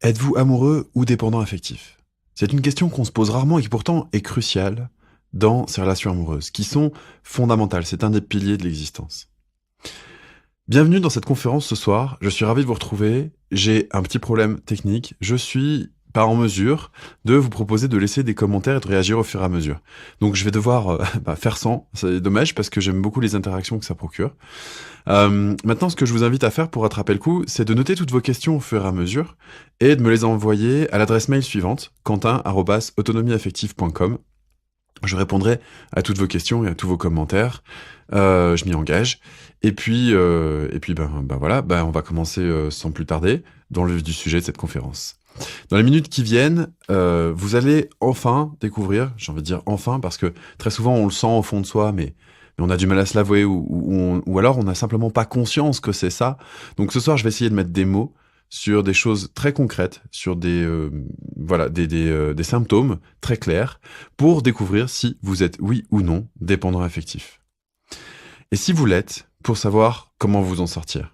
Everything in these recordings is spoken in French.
Êtes-vous amoureux ou dépendant affectif? C'est une question qu'on se pose rarement et qui pourtant est cruciale dans ces relations amoureuses, qui sont fondamentales. C'est un des piliers de l'existence. Bienvenue dans cette conférence ce soir. Je suis ravi de vous retrouver. J'ai un petit problème technique. Je suis pas en mesure de vous proposer de laisser des commentaires et de réagir au fur et à mesure. Donc je vais devoir faire sans. C'est dommage parce que j'aime beaucoup les interactions que ça procure. Maintenant, ce que je vous invite à faire pour rattraper le coup, c'est de noter toutes vos questions au fur et à mesure et de me les envoyer à l'adresse mail suivante, quentin@autonomieaffective.com. Je répondrai à toutes vos questions et à tous vos commentaires. Je m'y engage. Et puis voilà, on va commencer sans plus tarder dans le vif du sujet de cette conférence. Dans les minutes qui viennent, vous allez enfin découvrir, j'ai envie de dire enfin, parce que très souvent on le sent au fond de soi, mais on a du mal à se l'avouer, ou alors on n'a simplement pas conscience que c'est ça. Donc ce soir, je vais essayer de mettre des mots sur des choses très concrètes, sur des symptômes très clairs, pour découvrir si vous êtes oui ou non dépendant affectif. Et si vous l'êtes, pour savoir comment vous en sortir.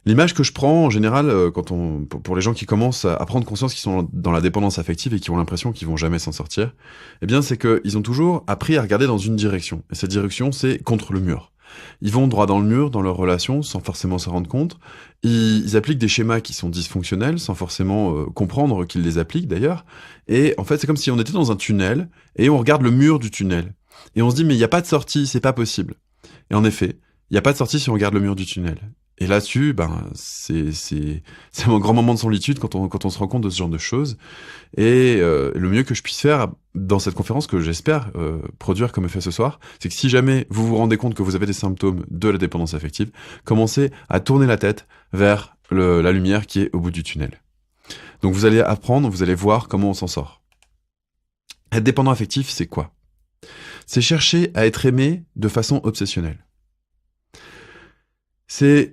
L'image que je prends en général, pour les gens qui commencent à prendre conscience qu'ils sont dans la dépendance affective et qui ont l'impression qu'ils vont jamais s'en sortir, eh bien c'est qu'ils ont toujours appris à regarder dans une direction. Et cette direction, c'est contre le mur. Ils vont droit dans le mur dans leur relation sans forcément s'en rendre compte. Ils appliquent des schémas qui sont dysfonctionnels sans forcément comprendre qu'ils les appliquent d'ailleurs. Et en fait, c'est comme si on était dans un tunnel et on regarde le mur du tunnel. Et on se dit, mais il n'y a pas de sortie, c'est pas possible. Et en effet, il n'y a pas de sortie si on regarde le mur du tunnel. Et là-dessus, c'est un grand moment de solitude quand on se rend compte de ce genre de choses. Et le mieux que je puisse faire dans cette conférence, que j'espère produire comme effet ce soir, c'est que si jamais vous vous rendez compte que vous avez des symptômes de la dépendance affective, commencez à tourner la tête vers la lumière qui est au bout du tunnel. Donc vous allez apprendre, vous allez voir comment on s'en sort. Être dépendant affectif, c'est quoi? C'est chercher à être aimé de façon obsessionnelle.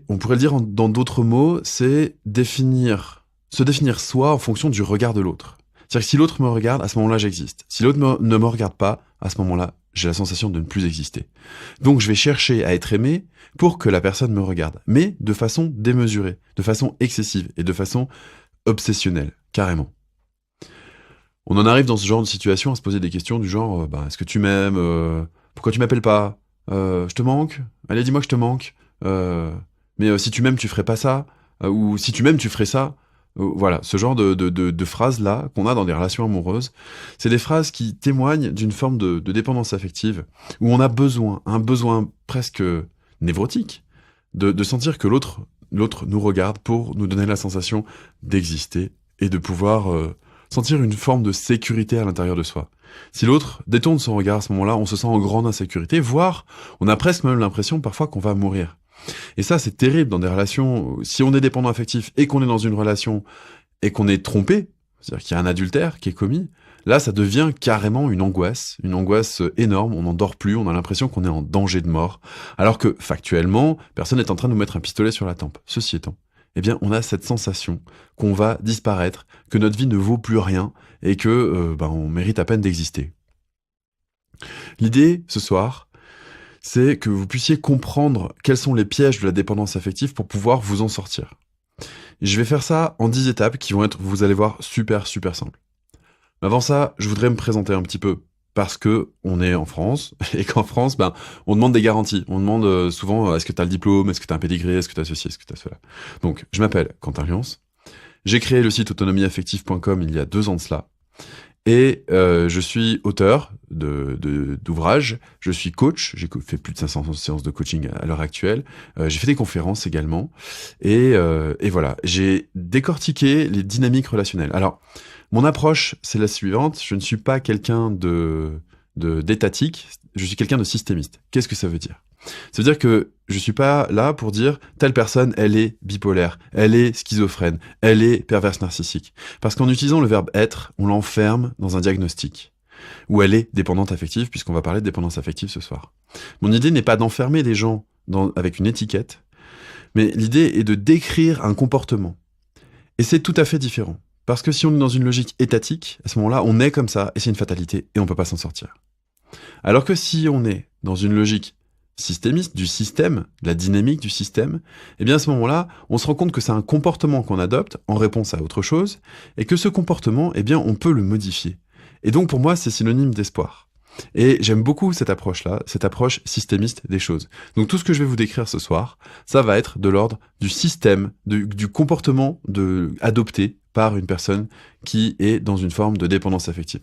On pourrait le dire dans d'autres mots, c'est se définir soi en fonction du regard de l'autre. C'est-à-dire que si l'autre me regarde, à ce moment-là, j'existe. Si l'autre ne me regarde pas, à ce moment-là, j'ai la sensation de ne plus exister. Donc je vais chercher à être aimé pour que la personne me regarde, mais de façon démesurée, de façon excessive et de façon obsessionnelle, carrément. On en arrive dans ce genre de situation à se poser des questions du genre est-ce que tu m'aimes pourquoi tu m'appelles pas je te manque? Allez, dis-moi que je te manque. Mais si tu m'aimes, tu ferais pas ça. Ou si tu m'aimes, tu ferais ça. Voilà, ce genre de phrases-là qu'on a dans des relations amoureuses, c'est des phrases qui témoignent d'une forme de dépendance affective, où on a un besoin presque névrotique, de sentir que l'autre nous regarde pour nous donner la sensation d'exister et de pouvoir sentir une forme de sécurité à l'intérieur de soi. Si l'autre détourne son regard à ce moment-là, on se sent en grande insécurité, voire on a presque même l'impression parfois qu'on va mourir. Et ça, c'est terrible dans des relations. Si on est dépendant affectif et qu'on est dans une relation et qu'on est trompé, c'est-à-dire qu'il y a un adultère qui est commis, là, ça devient carrément une angoisse énorme. On n'en dort plus, on a l'impression qu'on est en danger de mort, alors que factuellement, personne n'est en train de nous mettre un pistolet sur la tempe. Ceci étant, eh bien, on a cette sensation qu'on va disparaître, que notre vie ne vaut plus rien et que on mérite à peine d'exister. L'idée, ce soir, c'est que vous puissiez comprendre quels sont les pièges de la dépendance affective pour pouvoir vous en sortir. Et je vais faire ça en 10 étapes qui vont être, vous allez voir, super simples. Mais avant ça, je voudrais me présenter un petit peu, parce que on est en France, et qu'en France, on demande des garanties. On demande souvent, est-ce que tu as le diplôme, est-ce que tu as un pédigré, est-ce que tu as ceci, est-ce que tu as cela. Donc, je m'appelle Quentin Lyons. J'ai créé le site autonomieaffective.com il y a 2 ans de cela. Et je suis auteur d'ouvrages, je suis coach, j'ai fait plus de 500 séances de coaching à l'heure actuelle, j'ai fait des conférences également, et voilà, j'ai décortiqué les dynamiques relationnelles. Alors, mon approche, c'est la suivante, je ne suis pas quelqu'un d'étatique, je suis quelqu'un de systémiste. Qu'est-ce que ça veut dire ? Ça veut dire que je suis pas là pour dire telle personne, elle est bipolaire, elle est schizophrène, elle est perverse narcissique. Parce qu'en utilisant le verbe être, on l'enferme dans un diagnostic. Ou elle est dépendante affective, puisqu'on va parler de dépendance affective ce soir. Mon idée n'est pas d'enfermer des gens avec une étiquette, mais l'idée est de décrire un comportement. Et c'est tout à fait différent. Parce que si on est dans une logique étatique, à ce moment-là, on est comme ça, et c'est une fatalité, et on peut pas s'en sortir. Alors que si on est dans une logique systémiste, du système, de la dynamique du système, eh bien à ce moment-là, on se rend compte que c'est un comportement qu'on adopte en réponse à autre chose, et que ce comportement, eh bien, on peut le modifier. Et donc pour moi, c'est synonyme d'espoir. Et j'aime beaucoup cette approche-là, cette approche systémiste des choses. Donc tout ce que je vais vous décrire ce soir, ça va être de l'ordre du système, du comportement adopté par une personne qui est dans une forme de dépendance affective.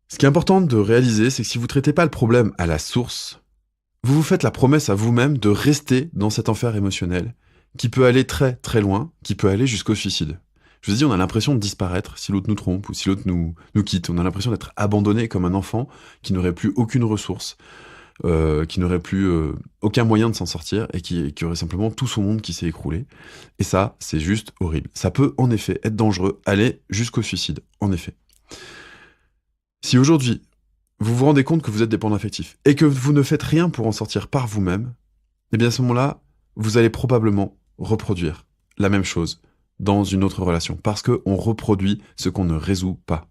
Ce qui est important de réaliser, c'est que si vous ne traitez pas le problème à la source, vous vous faites la promesse à vous-même de rester dans cet enfer émotionnel qui peut aller très très loin, qui peut aller jusqu'au suicide. Je vous ai dit, on a l'impression de disparaître si l'autre nous trompe ou si l'autre nous quitte. On a l'impression d'être abandonné comme un enfant qui n'aurait plus aucune ressource, qui n'aurait plus aucun moyen de s'en sortir et qui aurait simplement tout son monde qui s'est écroulé. Et ça, c'est juste horrible. Ça peut en effet être dangereux, aller jusqu'au suicide, en effet. Si aujourd'hui, vous vous rendez compte que vous êtes dépendant affectif et que vous ne faites rien pour en sortir par vous-même, eh bien à ce moment-là, vous allez probablement reproduire la même chose dans une autre relation, parce qu'on reproduit ce qu'on ne résout pas.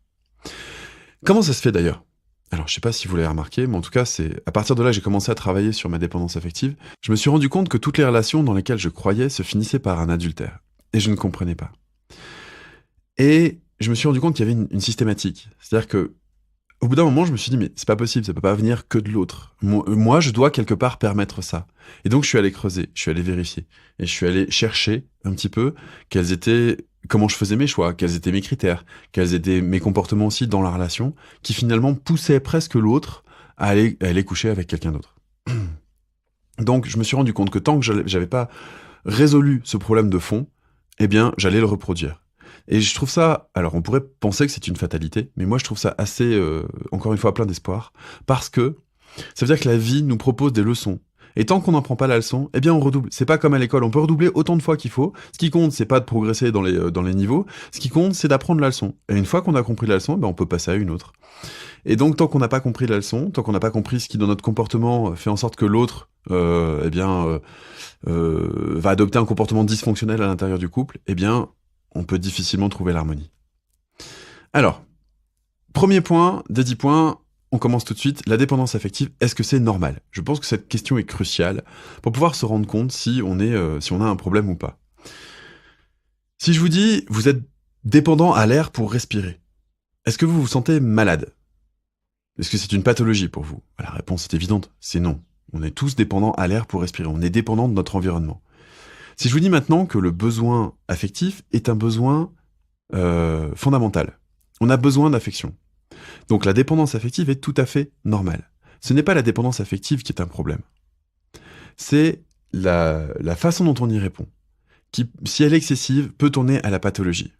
Comment ça se fait d'ailleurs ? Alors je sais pas si vous l'avez remarqué, mais en tout cas, c'est à partir de là que j'ai commencé à travailler sur ma dépendance affective, je me suis rendu compte que toutes les relations dans lesquelles je croyais se finissaient par un adultère. Et je ne comprenais pas. Et je me suis rendu compte qu'il y avait une systématique. C'est-à-dire que au bout d'un moment, je me suis dit, mais c'est pas possible, ça peut pas venir que de l'autre. Moi, je dois quelque part permettre ça. Et donc, je suis allé creuser, je suis allé vérifier. Et je suis allé chercher un petit peu comment je faisais mes choix, quels étaient mes critères, quels étaient mes comportements aussi dans la relation, qui finalement poussaient presque l'autre à aller coucher avec quelqu'un d'autre. Donc, je me suis rendu compte que tant que j'avais pas résolu ce problème de fond, eh bien, j'allais le reproduire. Et je trouve ça, alors on pourrait penser que c'est une fatalité, mais moi je trouve ça assez, encore une fois, plein d'espoir, parce que ça veut dire que la vie nous propose des leçons. Et tant qu'on n'en prend pas la leçon, eh bien on redouble. C'est pas comme à l'école, on peut redoubler autant de fois qu'il faut. Ce qui compte, c'est pas de progresser dans les niveaux, ce qui compte, c'est d'apprendre la leçon. Et une fois qu'on a compris la leçon, ben on peut passer à une autre. Et donc tant qu'on n'a pas compris la leçon, tant qu'on n'a pas compris ce qui dans notre comportement fait en sorte que l'autre, va adopter un comportement dysfonctionnel à l'intérieur du couple, eh bien on peut difficilement trouver l'harmonie. Alors, premier point, des 10 points, on commence tout de suite. La dépendance affective, est-ce que c'est normal ? Je pense que cette question est cruciale pour pouvoir se rendre compte si on a un problème ou pas. Si je vous dis, vous êtes dépendant à l'air pour respirer, est-ce que vous vous sentez malade ? Est-ce que c'est une pathologie pour vous ? La réponse est évidente, c'est non. On est tous dépendants à l'air pour respirer, on est dépendants de notre environnement. Si je vous dis maintenant que le besoin affectif est un besoin fondamental, on a besoin d'affection. Donc la dépendance affective est tout à fait normale. Ce n'est pas la dépendance affective qui est un problème. C'est la façon dont on y répond, qui, si elle est excessive, peut tourner à la pathologie.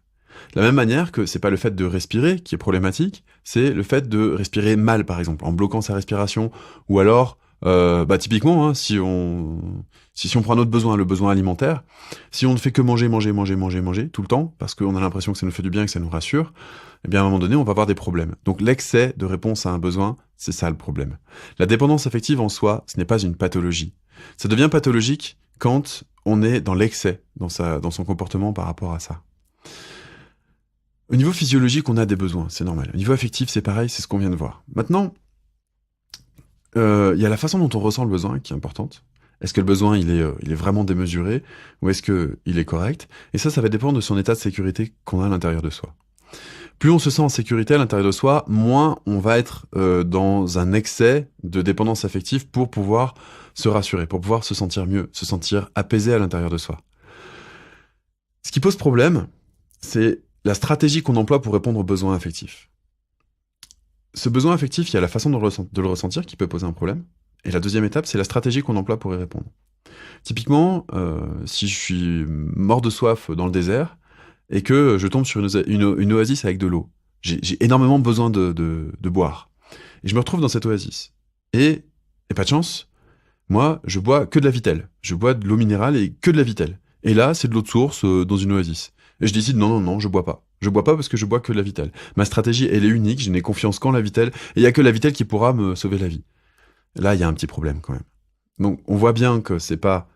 De la même manière que c'est pas le fait de respirer qui est problématique, c'est le fait de respirer mal, par exemple, en bloquant sa respiration, ou alors typiquement, hein, si on prend un autre besoin, le besoin alimentaire, si on ne fait que manger tout le temps, parce qu'on a l'impression que ça nous fait du bien, que ça nous rassure, eh bien à un moment donné, on va avoir des problèmes. Donc l'excès de réponse à un besoin, c'est ça le problème. La dépendance affective en soi, ce n'est pas une pathologie. Ça devient pathologique quand on est dans l'excès, dans son comportement par rapport à ça. Au niveau physiologique, on a des besoins, c'est normal. Au niveau affectif, c'est pareil, c'est ce qu'on vient de voir. Maintenant, il y a la façon dont on ressent le besoin qui est importante. Est-ce que le besoin il est vraiment démesuré ou est-ce que il est correct ? Et ça va dépendre de son état de sécurité qu'on a à l'intérieur de soi. Plus on se sent en sécurité à l'intérieur de soi, moins on va être dans un excès de dépendance affective pour pouvoir se rassurer, pour pouvoir se sentir mieux, se sentir apaisé à l'intérieur de soi. Ce qui pose problème, c'est la stratégie qu'on emploie pour répondre aux besoins affectifs. Ce besoin affectif, il y a la façon de le ressentir qui peut poser un problème. Et la deuxième étape, c'est la stratégie qu'on emploie pour y répondre. Typiquement, si je suis mort de soif dans le désert et que je tombe sur une oasis avec de l'eau, j'ai énormément besoin de boire. Et je me retrouve dans cette oasis. Et pas de chance, moi, je bois que de la Vittel. Je bois de l'eau minérale et que de la Vittel. Et là, c'est de l'eau de source dans une oasis. Et je décide, non, je bois pas. Je bois pas parce que je bois que de la Vittel. Ma stratégie, elle est unique, je n'ai confiance qu'en la Vittel, et il y a que la Vittel qui pourra me sauver la vie. Là, il y a un petit problème quand même. Donc, on voit bien que c'est pas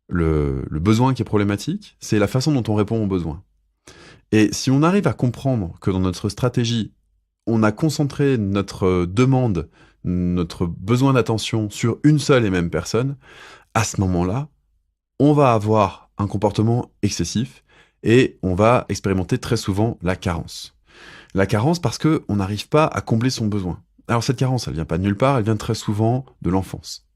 le besoin qui est problématique, c'est la façon dont on répond aux besoins. Et si on arrive à comprendre que dans notre stratégie, on a concentré notre demande, notre besoin d'attention sur une seule et même personne, à ce moment-là, on va avoir un comportement excessif et on va expérimenter très souvent la carence. La carence parce qu'on n'arrive pas à combler son besoin. Alors cette carence, elle vient pas de nulle part, elle vient très souvent de l'enfance.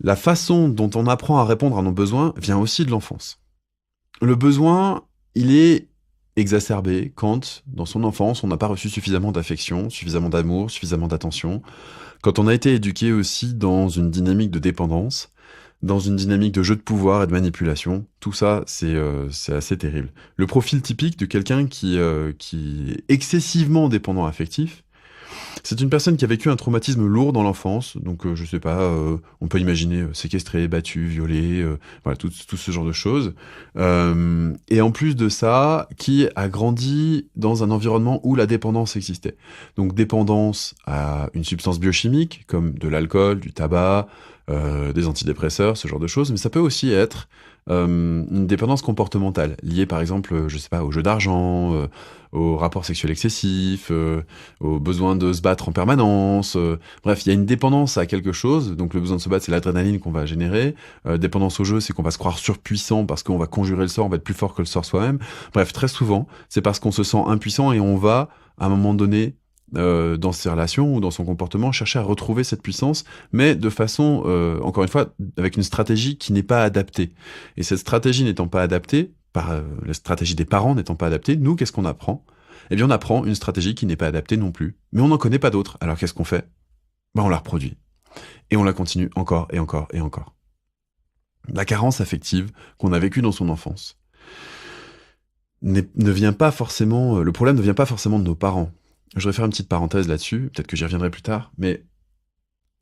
La façon dont on apprend à répondre à nos besoins vient aussi de l'enfance. Le besoin, il est exacerbé quand, dans son enfance, on n'a pas reçu suffisamment d'affection, suffisamment d'amour, suffisamment d'attention, quand on a été éduqué aussi dans une dynamique de dépendance, dans une dynamique de jeu de pouvoir et de manipulation. Tout ça, c'est assez terrible. Le profil typique de quelqu'un qui est excessivement dépendant affectif, c'est une personne qui a vécu un traumatisme lourd dans l'enfance, donc je sais pas, on peut imaginer séquestré, battu, violé, voilà, tout ce genre de choses. Et en plus de ça, qui a grandi dans un environnement où la dépendance existait. Donc dépendance à une substance biochimique, comme de l'alcool, du tabac, des antidépresseurs, ce genre de choses, mais ça peut aussi être une dépendance comportementale, liée par exemple, je sais pas, au jeu d'argent, au rapport sexuel excessif, au besoin de se battre en permanence. Bref, il y a une dépendance à quelque chose, donc le besoin de se battre, c'est l'adrénaline qu'on va générer. Dépendance au jeu, c'est qu'on va se croire surpuissant parce qu'on va conjurer le sort, on va être plus fort que le sort soi-même. Bref, très souvent, c'est parce qu'on se sent impuissant et on va, à un moment donné, dans ses relations ou dans son comportement, chercher à retrouver cette puissance, mais de façon, encore une fois, avec une stratégie qui n'est pas adaptée. Et cette stratégie n'étant pas adaptée, la stratégie des parents n'étant pas adaptée, nous, qu'est-ce qu'on apprend? Eh bien, on apprend une stratégie qui n'est pas adaptée non plus. Mais on n'en connaît pas d'autres. Alors, qu'est-ce qu'on fait? Ben, on la reproduit. Et on la continue encore et encore et encore. La carence affective qu'on a vécue dans son enfance ne vient pas forcément... Le problème ne vient pas forcément de nos parents. Je voudrais faire une petite parenthèse là-dessus, peut-être que j'y reviendrai plus tard, mais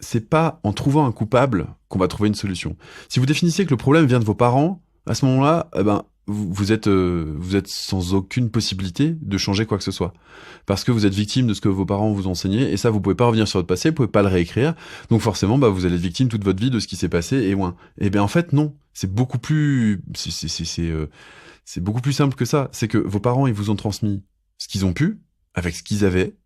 c'est pas en trouvant un coupable qu'on va trouver une solution. Si vous définissez que le problème vient de vos parents, à ce moment-là, eh ben, vous êtes sans aucune possibilité de changer quoi que ce soit. Parce que vous êtes victime de ce que vos parents vous ont enseigné, et ça, vous pouvez pas revenir sur votre passé, vous pouvez pas le réécrire, donc forcément, bah, vous allez être victime toute votre vie de ce qui s'est passé, et moins. Et bien en fait, non. C'est beaucoup plus... C'est beaucoup plus simple que ça. C'est que vos parents, ils vous ont transmis ce qu'ils ont pu, avec ce qu'ils avaient,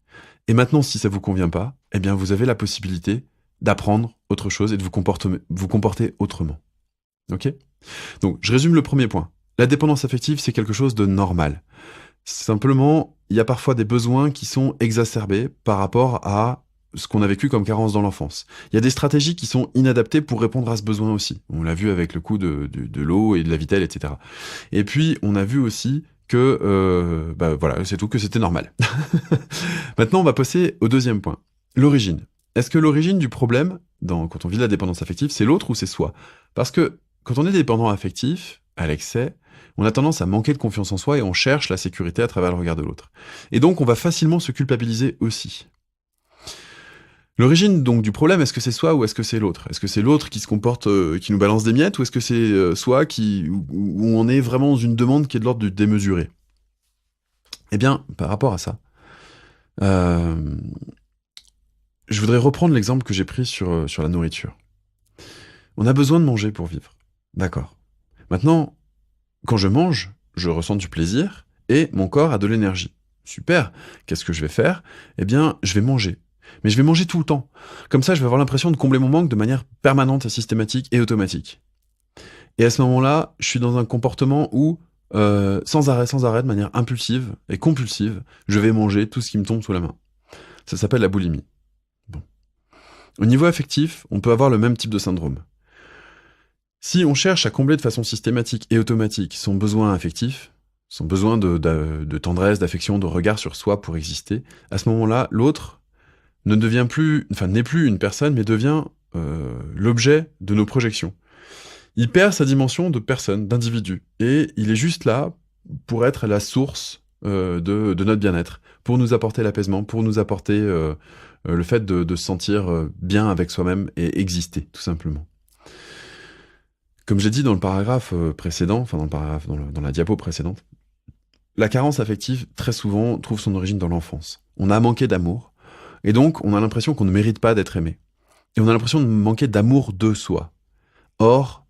et maintenant, si ça vous convient pas, eh bien, vous avez la possibilité d'apprendre autre chose et de vous comporter autrement. Ok? Donc, je résume le premier point. La dépendance affective, c'est quelque chose de normal. Simplement, il y a parfois des besoins qui sont exacerbés par rapport à ce qu'on a vécu comme carence dans l'enfance. Il y a des stratégies qui sont inadaptées pour répondre à ce besoin aussi. On l'a vu avec le coup de l'eau et de la vitelle, etc. Et puis, on a vu aussi que, voilà, c'est tout, que c'était normal. Maintenant, on va passer au deuxième point. L'origine. Est-ce que l'origine du problème, quand on vit la dépendance affective, c'est l'autre ou c'est soi? Parce que quand on est dépendant affectif, à l'excès, on a tendance à manquer de confiance en soi et on cherche la sécurité à travers le regard de l'autre. Et donc, on va facilement se culpabiliser aussi. L'origine donc du problème, est-ce que c'est soi ou est-ce que c'est l'autre? Est-ce que c'est l'autre qui se comporte, qui nous balance des miettes, ou est-ce que c'est soi où on est vraiment dans une demande qui est de l'ordre du démesuré? Eh bien, par rapport à ça, je voudrais reprendre l'exemple que j'ai pris sur la nourriture. On a besoin de manger pour vivre. D'accord. Maintenant, quand je mange, je ressens du plaisir et mon corps a de l'énergie. Super. Qu'est-ce que je vais faire? Eh bien, je vais manger. Mais je vais manger tout le temps. Comme ça, je vais avoir l'impression de combler mon manque de manière permanente, systématique et automatique. Et à ce moment-là, je suis dans un comportement où, sans arrêt, de manière impulsive et compulsive, je vais manger tout ce qui me tombe sous la main. Ça s'appelle la boulimie. Bon. Au niveau affectif, on peut avoir le même type de syndrome. Si on cherche à combler de façon systématique et automatique son besoin affectif, son besoin de tendresse, d'affection, de regard sur soi pour exister, à ce moment-là, l'autre n'est plus une personne, mais devient l'objet de nos projections. Il perd sa dimension de personne, d'individu, et il est juste là pour être la source de notre bien-être, pour nous apporter l'apaisement, pour nous apporter le fait de se sentir bien avec soi-même et exister, tout simplement. Comme j'ai dit dans le paragraphe précédent, dans la diapo précédente, la carence affective, très souvent, trouve son origine dans l'enfance. On a manqué d'amour, et donc on a l'impression qu'on ne mérite pas d'être aimé. Et on a l'impression de manquer d'amour de soi. Or,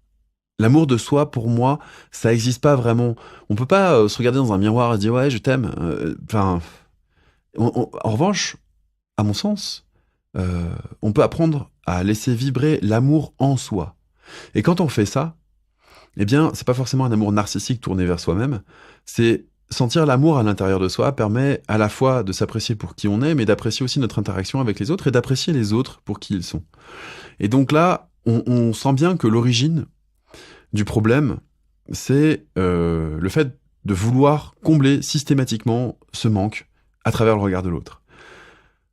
l'amour de soi, pour moi, ça n'existe pas vraiment. On peut pas se regarder dans un miroir et se dire « ouais, je t'aime ». En revanche, à mon sens, on peut apprendre à laisser vibrer l'amour en soi. Et quand on fait ça, eh bien, c'est pas forcément un amour narcissique tourné vers soi-même, c'est sentir l'amour à l'intérieur de soi permet à la fois de s'apprécier pour qui on est, mais d'apprécier aussi notre interaction avec les autres et d'apprécier les autres pour qui ils sont. Et donc là, on sent bien que l'origine du problème, c'est le fait de vouloir combler systématiquement ce manque à travers le regard de l'autre.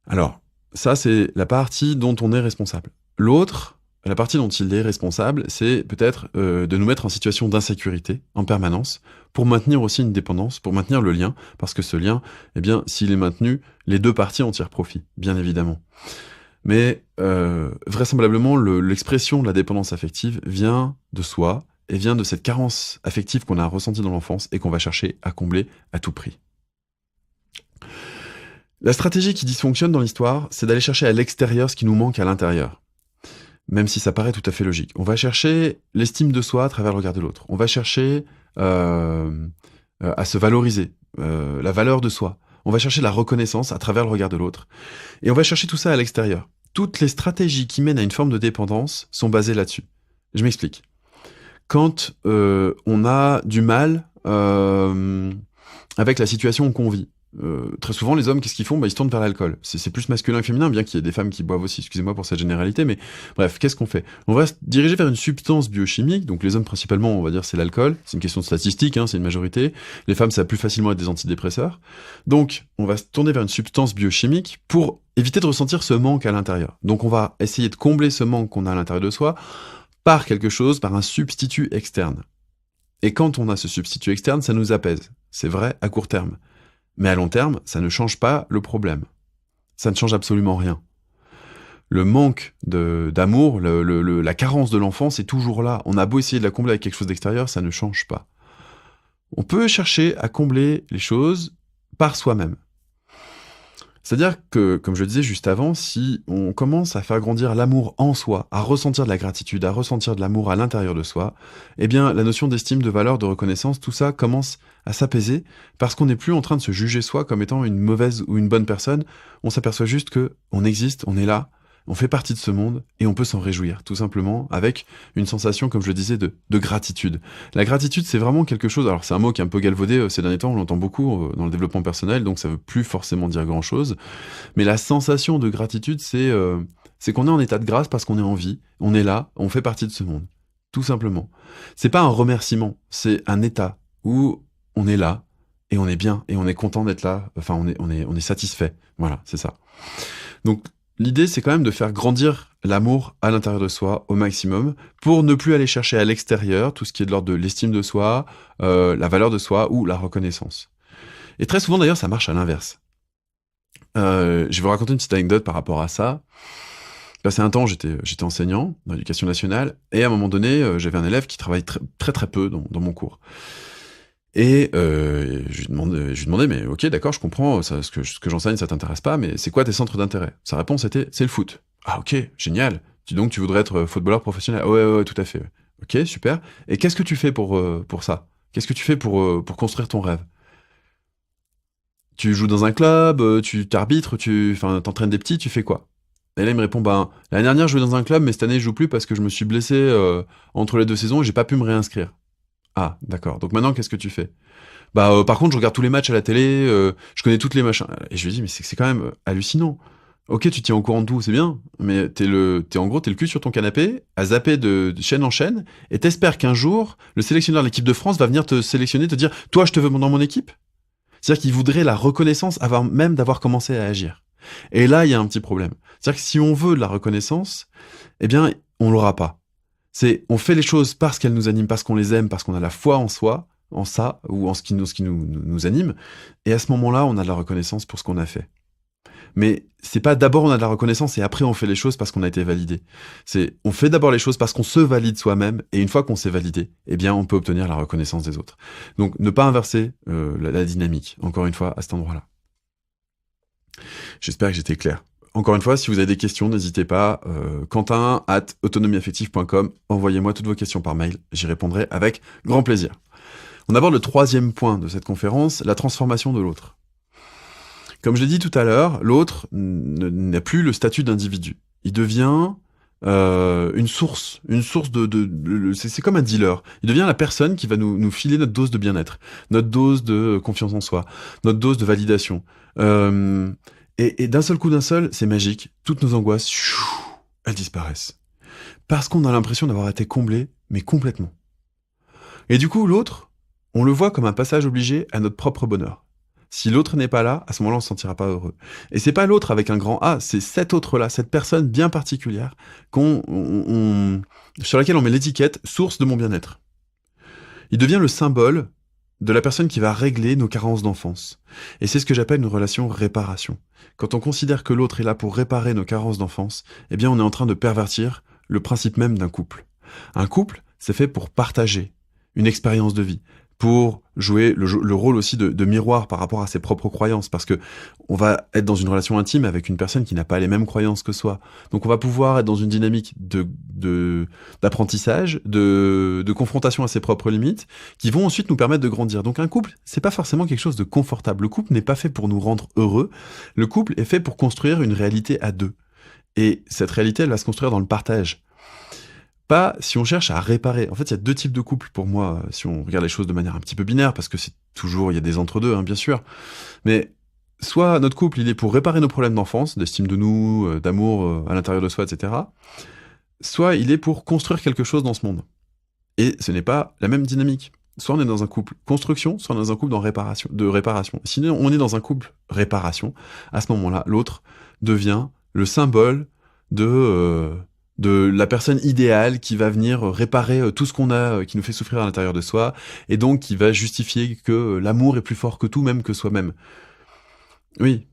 Alors, ça, c'est la partie dont on est responsable. L'autre, la partie dont il est responsable, c'est peut-être de nous mettre en situation d'insécurité en permanence pour maintenir aussi une dépendance, pour maintenir le lien, parce que ce lien, eh bien, s'il est maintenu, les deux parties en tirent profit, bien évidemment. Mais vraisemblablement, l'expression de la dépendance affective vient de soi et vient de cette carence affective qu'on a ressentie dans l'enfance et qu'on va chercher à combler à tout prix. La stratégie qui dysfonctionne dans l'histoire, c'est d'aller chercher à l'extérieur ce qui nous manque à l'intérieur. Même si ça paraît tout à fait logique. On va chercher l'estime de soi à travers le regard de l'autre. On va chercher à se valoriser, la valeur de soi. On va chercher la reconnaissance à travers le regard de l'autre. Et on va chercher tout ça à l'extérieur. Toutes les stratégies qui mènent à une forme de dépendance sont basées là-dessus. Je m'explique. Quand on a du mal avec la situation qu'on vit, très souvent, les hommes, qu'est-ce qu'ils font ? Ils se tournent vers l'alcool. C'est plus masculin que féminin, bien qu'il y ait des femmes qui boivent aussi, excusez-moi pour cette généralité, mais bref, qu'est-ce qu'on fait ? On va se diriger vers une substance biochimique, donc les hommes principalement, on va dire, c'est l'alcool, c'est une question de statistique, c'est une majorité. Les femmes, ça va plus facilement être des antidépresseurs. Donc, on va se tourner vers une substance biochimique pour éviter de ressentir ce manque à l'intérieur. Donc, on va essayer de combler ce manque qu'on a à l'intérieur de soi par quelque chose, par un substitut externe. Et quand on a ce substitut externe, ça nous apaise. C'est vrai à court terme. Mais à long terme, ça ne change pas le problème. Ça ne change absolument rien. Le manque d'amour, la carence de l'enfance est toujours là. On a beau essayer de la combler avec quelque chose d'extérieur, ça ne change pas. On peut chercher à combler les choses par soi-même. C'est-à-dire que, comme je le disais juste avant, si on commence à faire grandir l'amour en soi, à ressentir de la gratitude, à ressentir de l'amour à l'intérieur de soi, eh bien, la notion d'estime, de valeur, de reconnaissance, tout ça commence à s'apaiser parce qu'on n'est plus en train de se juger soi comme étant une mauvaise ou une bonne personne. On s'aperçoit juste que on existe, on est là, on fait partie de ce monde et on peut s'en réjouir, tout simplement, avec une sensation, comme je le disais, de gratitude. La gratitude, c'est vraiment quelque chose, alors c'est un mot qui est un peu galvaudé ces derniers temps, on l'entend beaucoup dans le développement personnel, donc ça veut plus forcément dire grand-chose, mais la sensation de gratitude, c'est qu'on est en état de grâce parce qu'on est en vie, on est là, on fait partie de ce monde, tout simplement. C'est pas un remerciement, c'est un état où on est là, et on est bien, et on est content d'être là, enfin on est satisfait, voilà, c'est ça. Donc, l'idée, c'est quand même de faire grandir l'amour à l'intérieur de soi au maximum pour ne plus aller chercher à l'extérieur tout ce qui est de l'ordre de l'estime de soi, la valeur de soi ou la reconnaissance. Et très souvent, d'ailleurs, ça marche à l'inverse. Je vais vous raconter une petite anecdote par rapport à ça. Passé un temps, j'étais enseignant dans l'éducation nationale et à un moment donné, j'avais un élève qui travaille très peu dans mon cours. Et je lui demandais, mais ok, d'accord, je comprends, ce que j'enseigne, ça t'intéresse pas, mais c'est quoi tes centres d'intérêt ? Sa réponse était, c'est le foot. Ah ok, génial. Dis donc, tu voudrais être footballeur professionnel ? Ouais, tout à fait. Ok, super. Et qu'est-ce que tu fais pour ça ? Qu'est-ce que tu fais pour construire ton rêve ? Tu joues dans un club, tu t'arbitres, t'entraînes des petits, tu fais quoi ? Et là, il me répond, l'année dernière, je jouais dans un club, mais cette année, je joue plus parce que je me suis blessé entre les 2 saisons et j'ai pas pu me réinscrire. Ah, d'accord. Donc maintenant, qu'est-ce que tu fais ? Par contre, je regarde tous les matchs à la télé, je connais toutes les machins. Et je lui dis, mais c'est quand même hallucinant. Ok, tu tiens au courant de tout, c'est bien, mais t'es le cul sur ton canapé, à zapper de chaîne en chaîne, et t'espères qu'un jour, le sélectionneur de l'équipe de France va venir te sélectionner, te dire, toi, je te veux dans mon équipe. C'est-à-dire qu'il voudrait la reconnaissance avant même d'avoir commencé à agir. Et là, il y a un petit problème. C'est-à-dire que si on veut de la reconnaissance, eh bien, on l'aura pas. On fait les choses parce qu'elles nous animent, parce qu'on les aime, parce qu'on a la foi en soi, en ça, ou en ce qui nous anime, et à ce moment-là, on a de la reconnaissance pour ce qu'on a fait. Mais c'est pas d'abord on a de la reconnaissance et après on fait les choses parce qu'on a été validé. On fait d'abord les choses parce qu'on se valide soi-même, et une fois qu'on s'est validé, eh bien on peut obtenir la reconnaissance des autres. Donc ne pas inverser la dynamique, encore une fois, à cet endroit-là. J'espère que j'étais clair. Encore une fois, si vous avez des questions, n'hésitez pas, quentin@autonomieaffective.com, envoyez-moi toutes vos questions par mail, j'y répondrai avec grand plaisir. On aborde le 3e point de cette conférence, la transformation de l'autre. Comme je l'ai dit tout à l'heure, l'autre n'a plus le statut d'individu. Il devient une source c'est comme un dealer. Il devient la personne qui va nous filer notre dose de bien-être, notre dose de confiance en soi, notre dose de validation. Et d'un seul coup, c'est magique. Toutes nos angoisses, elles disparaissent. Parce qu'on a l'impression d'avoir été comblé, mais complètement. Et du coup, l'autre, on le voit comme un passage obligé à notre propre bonheur. Si l'autre n'est pas là, à ce moment-là, on ne se sentira pas heureux. Et c'est pas l'autre avec un grand A, c'est cet autre-là, cette personne bien particulière sur laquelle on met l'étiquette source de mon bien-être. Il devient le symbole de la personne qui va régler nos carences d'enfance. Et c'est ce que j'appelle une relation réparation. Quand on considère que l'autre est là pour réparer nos carences d'enfance, eh bien on est en train de pervertir le principe même d'un couple. Un couple, c'est fait pour partager une expérience de vie, pour jouer le rôle aussi de miroir par rapport à ses propres croyances, parce que on va être dans une relation intime avec une personne qui n'a pas les mêmes croyances que soi. Donc on va pouvoir être dans une dynamique d'apprentissage, de confrontation à ses propres limites, qui vont ensuite nous permettre de grandir. Donc un couple, c'est pas forcément quelque chose de confortable. Le couple n'est pas fait pour nous rendre heureux. Le couple est fait pour construire une réalité à deux. Et cette réalité, elle va se construire dans le partage. Pas si on cherche à réparer. En fait, il y a deux types de couples pour moi, si on regarde les choses de manière un petit peu binaire, parce que c'est toujours, il y a des entre-deux, hein, bien sûr. Mais soit notre couple, il est pour réparer nos problèmes d'enfance, d'estime de nous, d'amour à l'intérieur de soi, etc. Soit il est pour construire quelque chose dans ce monde. Et ce n'est pas la même dynamique. Soit on est dans un couple construction, soit on est dans un couple de réparation. Sinon, on est dans un couple réparation. À ce moment-là, l'autre devient le symbole de la personne idéale qui va venir réparer tout ce qu'on a, qui nous fait souffrir à l'intérieur de soi, et donc qui va justifier que l'amour est plus fort que tout, même que soi-même. Oui,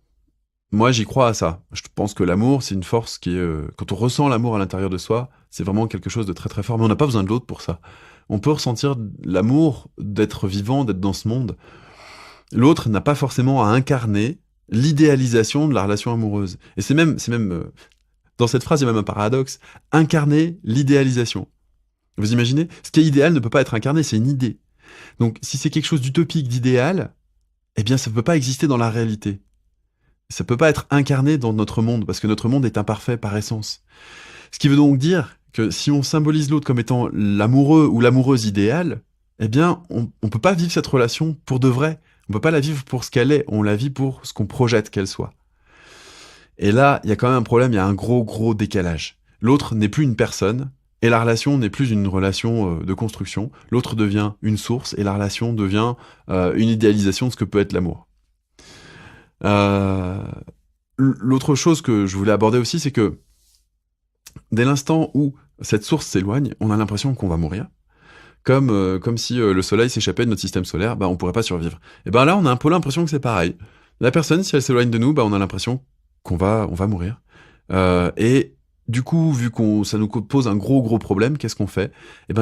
moi j'y crois à ça. Je pense que l'amour, c'est une force qui est... quand on ressent l'amour à l'intérieur de soi, c'est vraiment quelque chose de très très fort, mais on n'a pas besoin de l'autre pour ça. On peut ressentir l'amour d'être vivant, d'être dans ce monde. L'autre n'a pas forcément à incarner l'idéalisation de la relation amoureuse. Et c'est même dans cette phrase, il y a même un paradoxe. Incarner l'idéalisation. Vous imaginez? Ce qui est idéal ne peut pas être incarné, c'est une idée. Donc, si c'est quelque chose d'utopique, d'idéal, eh bien, ça ne peut pas exister dans la réalité. Ça ne peut pas être incarné dans notre monde, parce que notre monde est imparfait par essence. Ce qui veut donc dire que si on symbolise l'autre comme étant l'amoureux ou l'amoureuse idéale, eh bien, on ne peut pas vivre cette relation pour de vrai. On ne peut pas la vivre pour ce qu'elle est, on la vit pour ce qu'on projette qu'elle soit. Et là, il y a quand même un problème, il y a un gros décalage. L'autre n'est plus une personne, et la relation n'est plus une relation de construction. L'autre devient une source, et la relation devient une idéalisation de ce que peut être l'amour. L'autre chose que je voulais aborder aussi, c'est que dès l'instant où cette source s'éloigne, on a l'impression qu'on va mourir. Comme si le soleil s'échappait de notre système solaire, on pourrait pas survivre. Et là, on a un peu l'impression que c'est pareil. La personne, si elle s'éloigne de nous, on a l'impression on va mourir. Et du coup, vu ça nous pose un gros problème, qu'est-ce qu'on fait?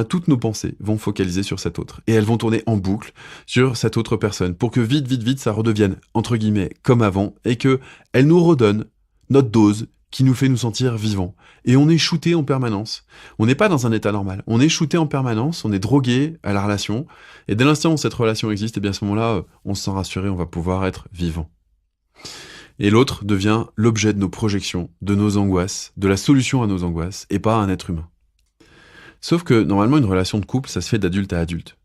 Toutes nos pensées vont focaliser sur cet autre. Et elles vont tourner en boucle sur cette autre personne, pour que vite, ça redevienne, entre guillemets, comme avant, et que elle nous redonne notre dose qui nous fait nous sentir vivants. Et on est shooté en permanence. On n'est pas dans un état normal. On est shooté en permanence, on est drogué à la relation, et dès l'instant où cette relation existe, à ce moment-là, on se sent rassuré, on va pouvoir être vivant. Et l'autre devient l'objet de nos projections, de nos angoisses, de la solution à nos angoisses, et pas un être humain. Sauf que, normalement, une relation de couple, ça se fait d'adulte à adulte.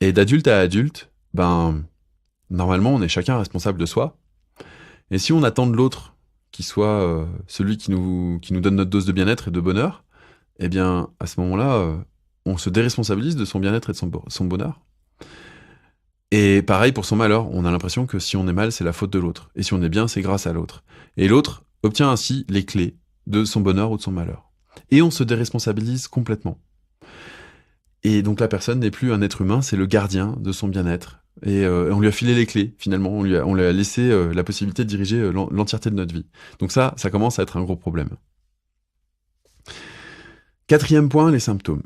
Et d'adulte à adulte, normalement, on est chacun responsable de soi. Et si on attend de l'autre qu'il soit celui qui nous donne notre dose de bien-être et de bonheur, à ce moment-là, on se déresponsabilise de son bien-être et de son bonheur. Et pareil pour son malheur, on a l'impression que si on est mal, c'est la faute de l'autre. Et si on est bien, c'est grâce à l'autre. Et l'autre obtient ainsi les clés de son bonheur ou de son malheur. Et on se déresponsabilise complètement. Et donc la personne n'est plus un être humain, c'est le gardien de son bien-être. Et on lui a filé les clés, finalement. On lui a laissé la possibilité de diriger l'entièreté de notre vie. Donc ça commence à être un gros problème. 4e point, les symptômes.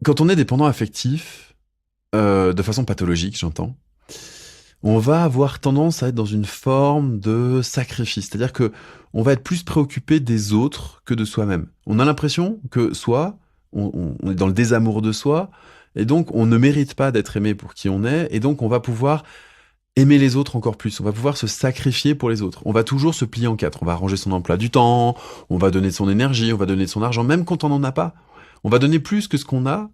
Quand on est dépendant affectif, de façon pathologique, j'entends, on va avoir tendance à être dans une forme de sacrifice. C'est-à-dire que on va être plus préoccupé des autres que de soi-même. On a l'impression que on est dans le désamour de soi, et donc on ne mérite pas d'être aimé pour qui on est, et donc on va pouvoir aimer les autres encore plus. On va pouvoir se sacrifier pour les autres. On va toujours se plier en quatre. On va arranger son emploi du temps, on va donner de son énergie, on va donner de son argent, même quand on n'en a pas. On va donner plus que ce qu'on a.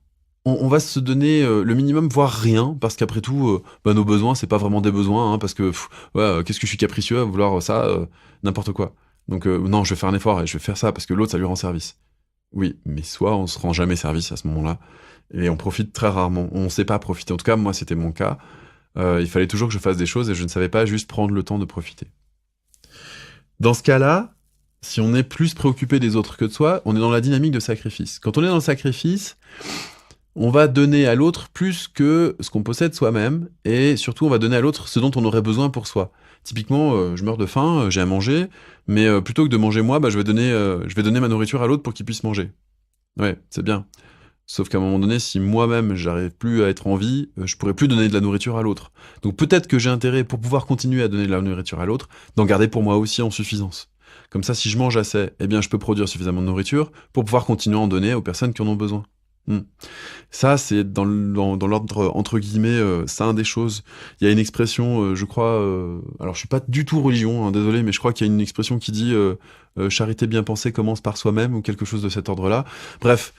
On va se donner le minimum, voire rien, parce qu'après tout, nos besoins, c'est pas vraiment des besoins, hein, parce que qu'est-ce que je suis capricieux à vouloir ça, n'importe quoi. Donc non, je vais faire un effort et je vais faire ça parce que l'autre, ça lui rend service. Oui, mais soit on se rend jamais service à ce moment-là, et on profite très rarement. On sait pas profiter. En tout cas, moi, c'était mon cas. Il fallait toujours que je fasse des choses et je ne savais pas juste prendre le temps de profiter. Dans ce cas-là, si on est plus préoccupé des autres que de soi, on est dans la dynamique de sacrifice. Quand on est dans le sacrifice, on va donner à l'autre plus que ce qu'on possède soi-même, et surtout on va donner à l'autre ce dont on aurait besoin pour soi. Typiquement, je meurs de faim, j'ai à manger, mais plutôt que de manger moi, je vais donner ma nourriture à l'autre pour qu'il puisse manger. Ouais, c'est bien. Sauf qu'à un moment donné, si moi-même j'arrive plus à être en vie, je pourrais plus donner de la nourriture à l'autre. Donc peut-être que j'ai intérêt, pour pouvoir continuer à donner de la nourriture à l'autre, d'en garder pour moi aussi en suffisance. Comme ça, si je mange assez, eh bien je peux produire suffisamment de nourriture pour pouvoir continuer à en donner aux personnes qui en ont besoin. Hmm. Ça, c'est dans l'ordre, entre guillemets, sain des choses. Il y a une expression, je crois, alors je suis pas du tout religion, hein, désolé, mais je crois qu'il y a une expression qui dit charité bien pensée commence par soi-même, ou quelque chose de cet ordre-là. Bref,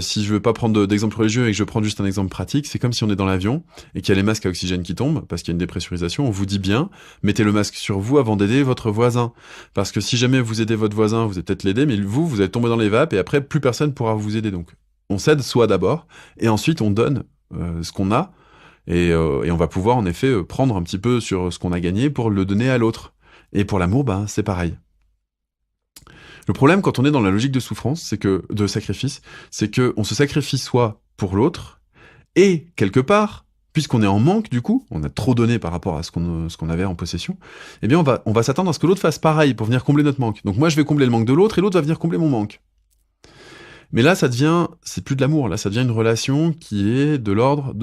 si je veux pas prendre d'exemple religieux et que je prends juste un exemple pratique, c'est comme si on est dans l'avion et qu'il y a les masques à oxygène qui tombent, parce qu'il y a une dépressurisation, on vous dit bien, mettez le masque sur vous avant d'aider votre voisin. Parce que si jamais vous aidez votre voisin, vous allez peut-être l'aider, mais vous allez tomber dans les vapes, et après, plus personne pourra vous aider, donc. On cède soi d'abord, et ensuite on donne ce qu'on a, et on va pouvoir en effet prendre un petit peu sur ce qu'on a gagné pour le donner à l'autre. Et pour l'amour, c'est pareil. Le problème quand on est dans la logique de souffrance, de sacrifice, c'est que on se sacrifie soi pour l'autre, et quelque part, puisqu'on est en manque du coup, on a trop donné par rapport à ce qu'on avait en possession, eh bien on va s'attendre à ce que l'autre fasse pareil pour venir combler notre manque. Donc moi je vais combler le manque de l'autre, et l'autre va venir combler mon manque. Mais là, c'est plus de l'amour, là, ça devient une relation qui est de l'ordre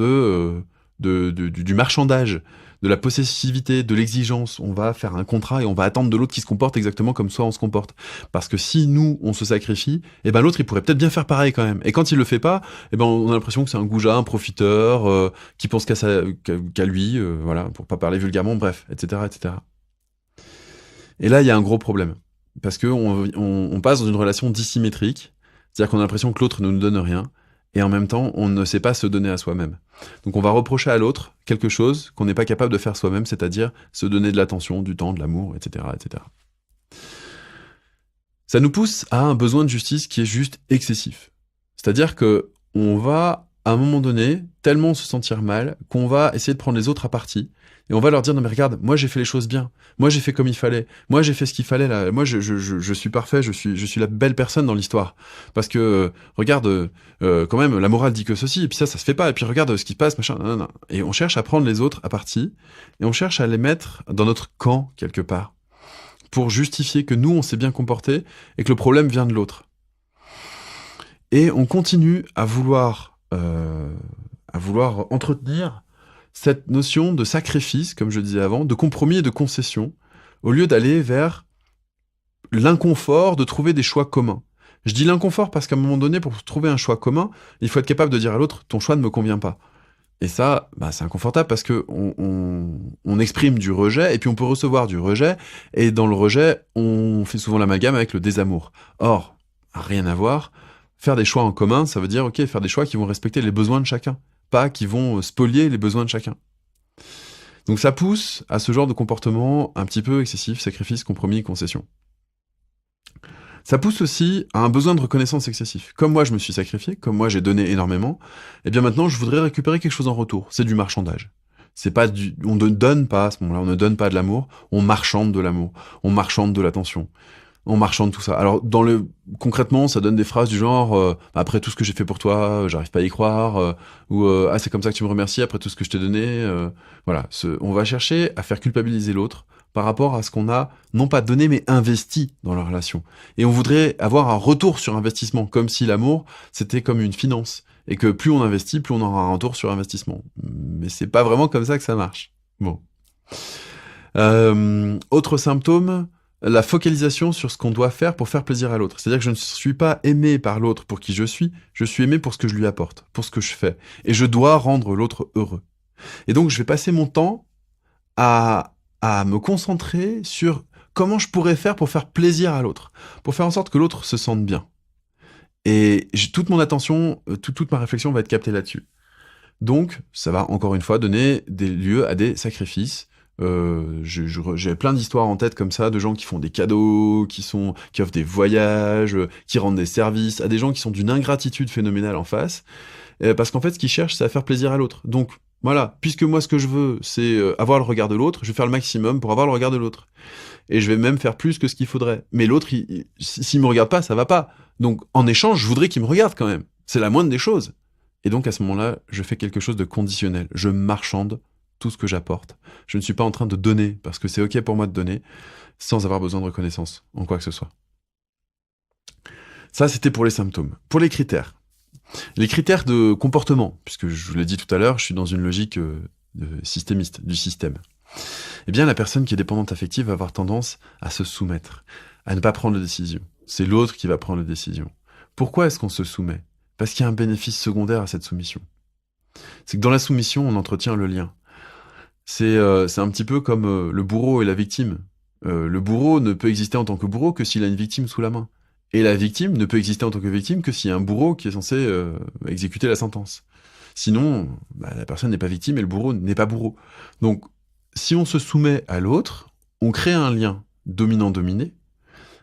du marchandage, de la possessivité, de l'exigence. On va faire un contrat et on va attendre de l'autre qui se comporte exactement comme soi on se comporte. Parce que si nous, on se sacrifie, l'autre, il pourrait peut-être bien faire pareil quand même. Et quand il le fait pas, on a l'impression que c'est un goujat, un profiteur, qui pense qu'à lui, voilà, pour pas parler vulgairement, bref, etc., etc. Et là, il y a un gros problème. Parce que on passe dans une relation dissymétrique. C'est-à-dire qu'on a l'impression que l'autre ne nous donne rien, et en même temps, on ne sait pas se donner à soi-même. Donc on va reprocher à l'autre quelque chose qu'on n'est pas capable de faire soi-même, c'est-à-dire se donner de l'attention, du temps, de l'amour, etc., etc. Ça nous pousse à un besoin de justice qui est juste excessif. C'est-à-dire que on va, à un moment donné, tellement se sentir mal qu'on va essayer de prendre les autres à partie, et on va leur dire non mais regarde, moi j'ai fait les choses bien, moi j'ai fait comme il fallait, moi j'ai fait ce qu'il fallait là, moi je suis parfait, je suis la belle personne dans l'histoire, parce que regarde, quand même la morale dit que ceci, et puis ça se fait pas, et puis regarde ce qui se passe, machin, nan. Et on cherche à prendre les autres à partie, et on cherche à les mettre dans notre camp quelque part, pour justifier que nous on s'est bien comporté et que le problème vient de l'autre. Et on continue à vouloir entretenir cette notion de sacrifice, comme je disais avant, de compromis et de concession, au lieu d'aller vers l'inconfort de trouver des choix communs. Je dis l'inconfort parce qu'à un moment donné, pour trouver un choix commun, il faut être capable de dire à l'autre, ton choix ne me convient pas. Et ça, c'est inconfortable parce que on exprime du rejet, et puis on peut recevoir du rejet, et dans le rejet, on fait souvent l'amalgame avec le désamour. Or, rien à voir. Faire des choix en commun, ça veut dire, ok, faire des choix qui vont respecter les besoins de chacun, pas qui vont spolier les besoins de chacun. Donc ça pousse à ce genre de comportement un petit peu excessif, sacrifice, compromis, concession. Ça pousse aussi à un besoin de reconnaissance excessif. Comme moi je me suis sacrifié, comme moi j'ai donné énormément, et bien maintenant je voudrais récupérer quelque chose en retour. C'est du marchandage. On ne donne pas à ce moment-là, on ne donne pas de l'amour, on marchande de l'amour, on marchande de l'attention. On marchande tout ça. Alors, concrètement, ça donne des phrases du genre après tout ce que j'ai fait pour toi, j'arrive pas à y croire, ou ah, c'est comme ça que tu me remercies après tout ce que je t'ai donné. Voilà. On va chercher à faire culpabiliser l'autre par rapport à ce qu'on a, non pas donné, mais investi dans la relation. Et on voudrait avoir un retour sur investissement, comme si l'amour, c'était comme une finance. Et que plus on investit, plus on aura un retour sur investissement. Mais c'est pas vraiment comme ça que ça marche. Bon. Autre symptôme, la focalisation sur ce qu'on doit faire pour faire plaisir à l'autre. C'est-à-dire que je ne suis pas aimé par l'autre pour qui je suis aimé pour ce que je lui apporte, pour ce que je fais. Et je dois rendre l'autre heureux. Et donc je vais passer mon temps à me concentrer sur comment je pourrais faire pour faire plaisir à l'autre, pour faire en sorte que l'autre se sente bien. Et toute mon attention, toute ma réflexion va être captée là-dessus. Donc, ça va encore une fois donner des lieux à des sacrifices. J'ai plein d'histoires en tête comme ça, de gens qui font des cadeaux, qui offrent des voyages, qui rendent des services, à des gens qui sont d'une ingratitude phénoménale en face, parce qu'en fait, ce qu'ils cherchent, c'est à faire plaisir à l'autre. Donc, voilà, puisque moi, ce que je veux, c'est avoir le regard de l'autre, je vais faire le maximum pour avoir le regard de l'autre. Et je vais même faire plus que ce qu'il faudrait. Mais l'autre, s'il me regarde pas, ça va pas. Donc, en échange, je voudrais qu'il me regarde quand même. C'est la moindre des choses. Et donc, à ce moment-là, je fais quelque chose de conditionnel. Je marchande tout ce que j'apporte. Je ne suis pas en train de donner, parce que c'est OK pour moi de donner, sans avoir besoin de reconnaissance, en quoi que ce soit. Ça, c'était pour les symptômes. Pour les critères. Les critères de comportement, puisque je vous l'ai dit tout à l'heure, je suis dans une logique systémiste, du système. Eh bien, la personne qui est dépendante affective va avoir tendance à se soumettre, à ne pas prendre de décision. C'est l'autre qui va prendre la décision. Pourquoi est-ce qu'on se soumet ? Parce qu'il y a un bénéfice secondaire à cette soumission. C'est que dans la soumission, on entretient le lien. C'est un petit peu comme le bourreau et la victime. Le bourreau ne peut exister en tant que bourreau que s'il a une victime sous la main. Et la victime ne peut exister en tant que victime que s'il y a un bourreau qui est censé exécuter la sentence. Sinon, la personne n'est pas victime et le bourreau n'est pas bourreau. Donc, si on se soumet à l'autre, on crée un lien dominant-dominé,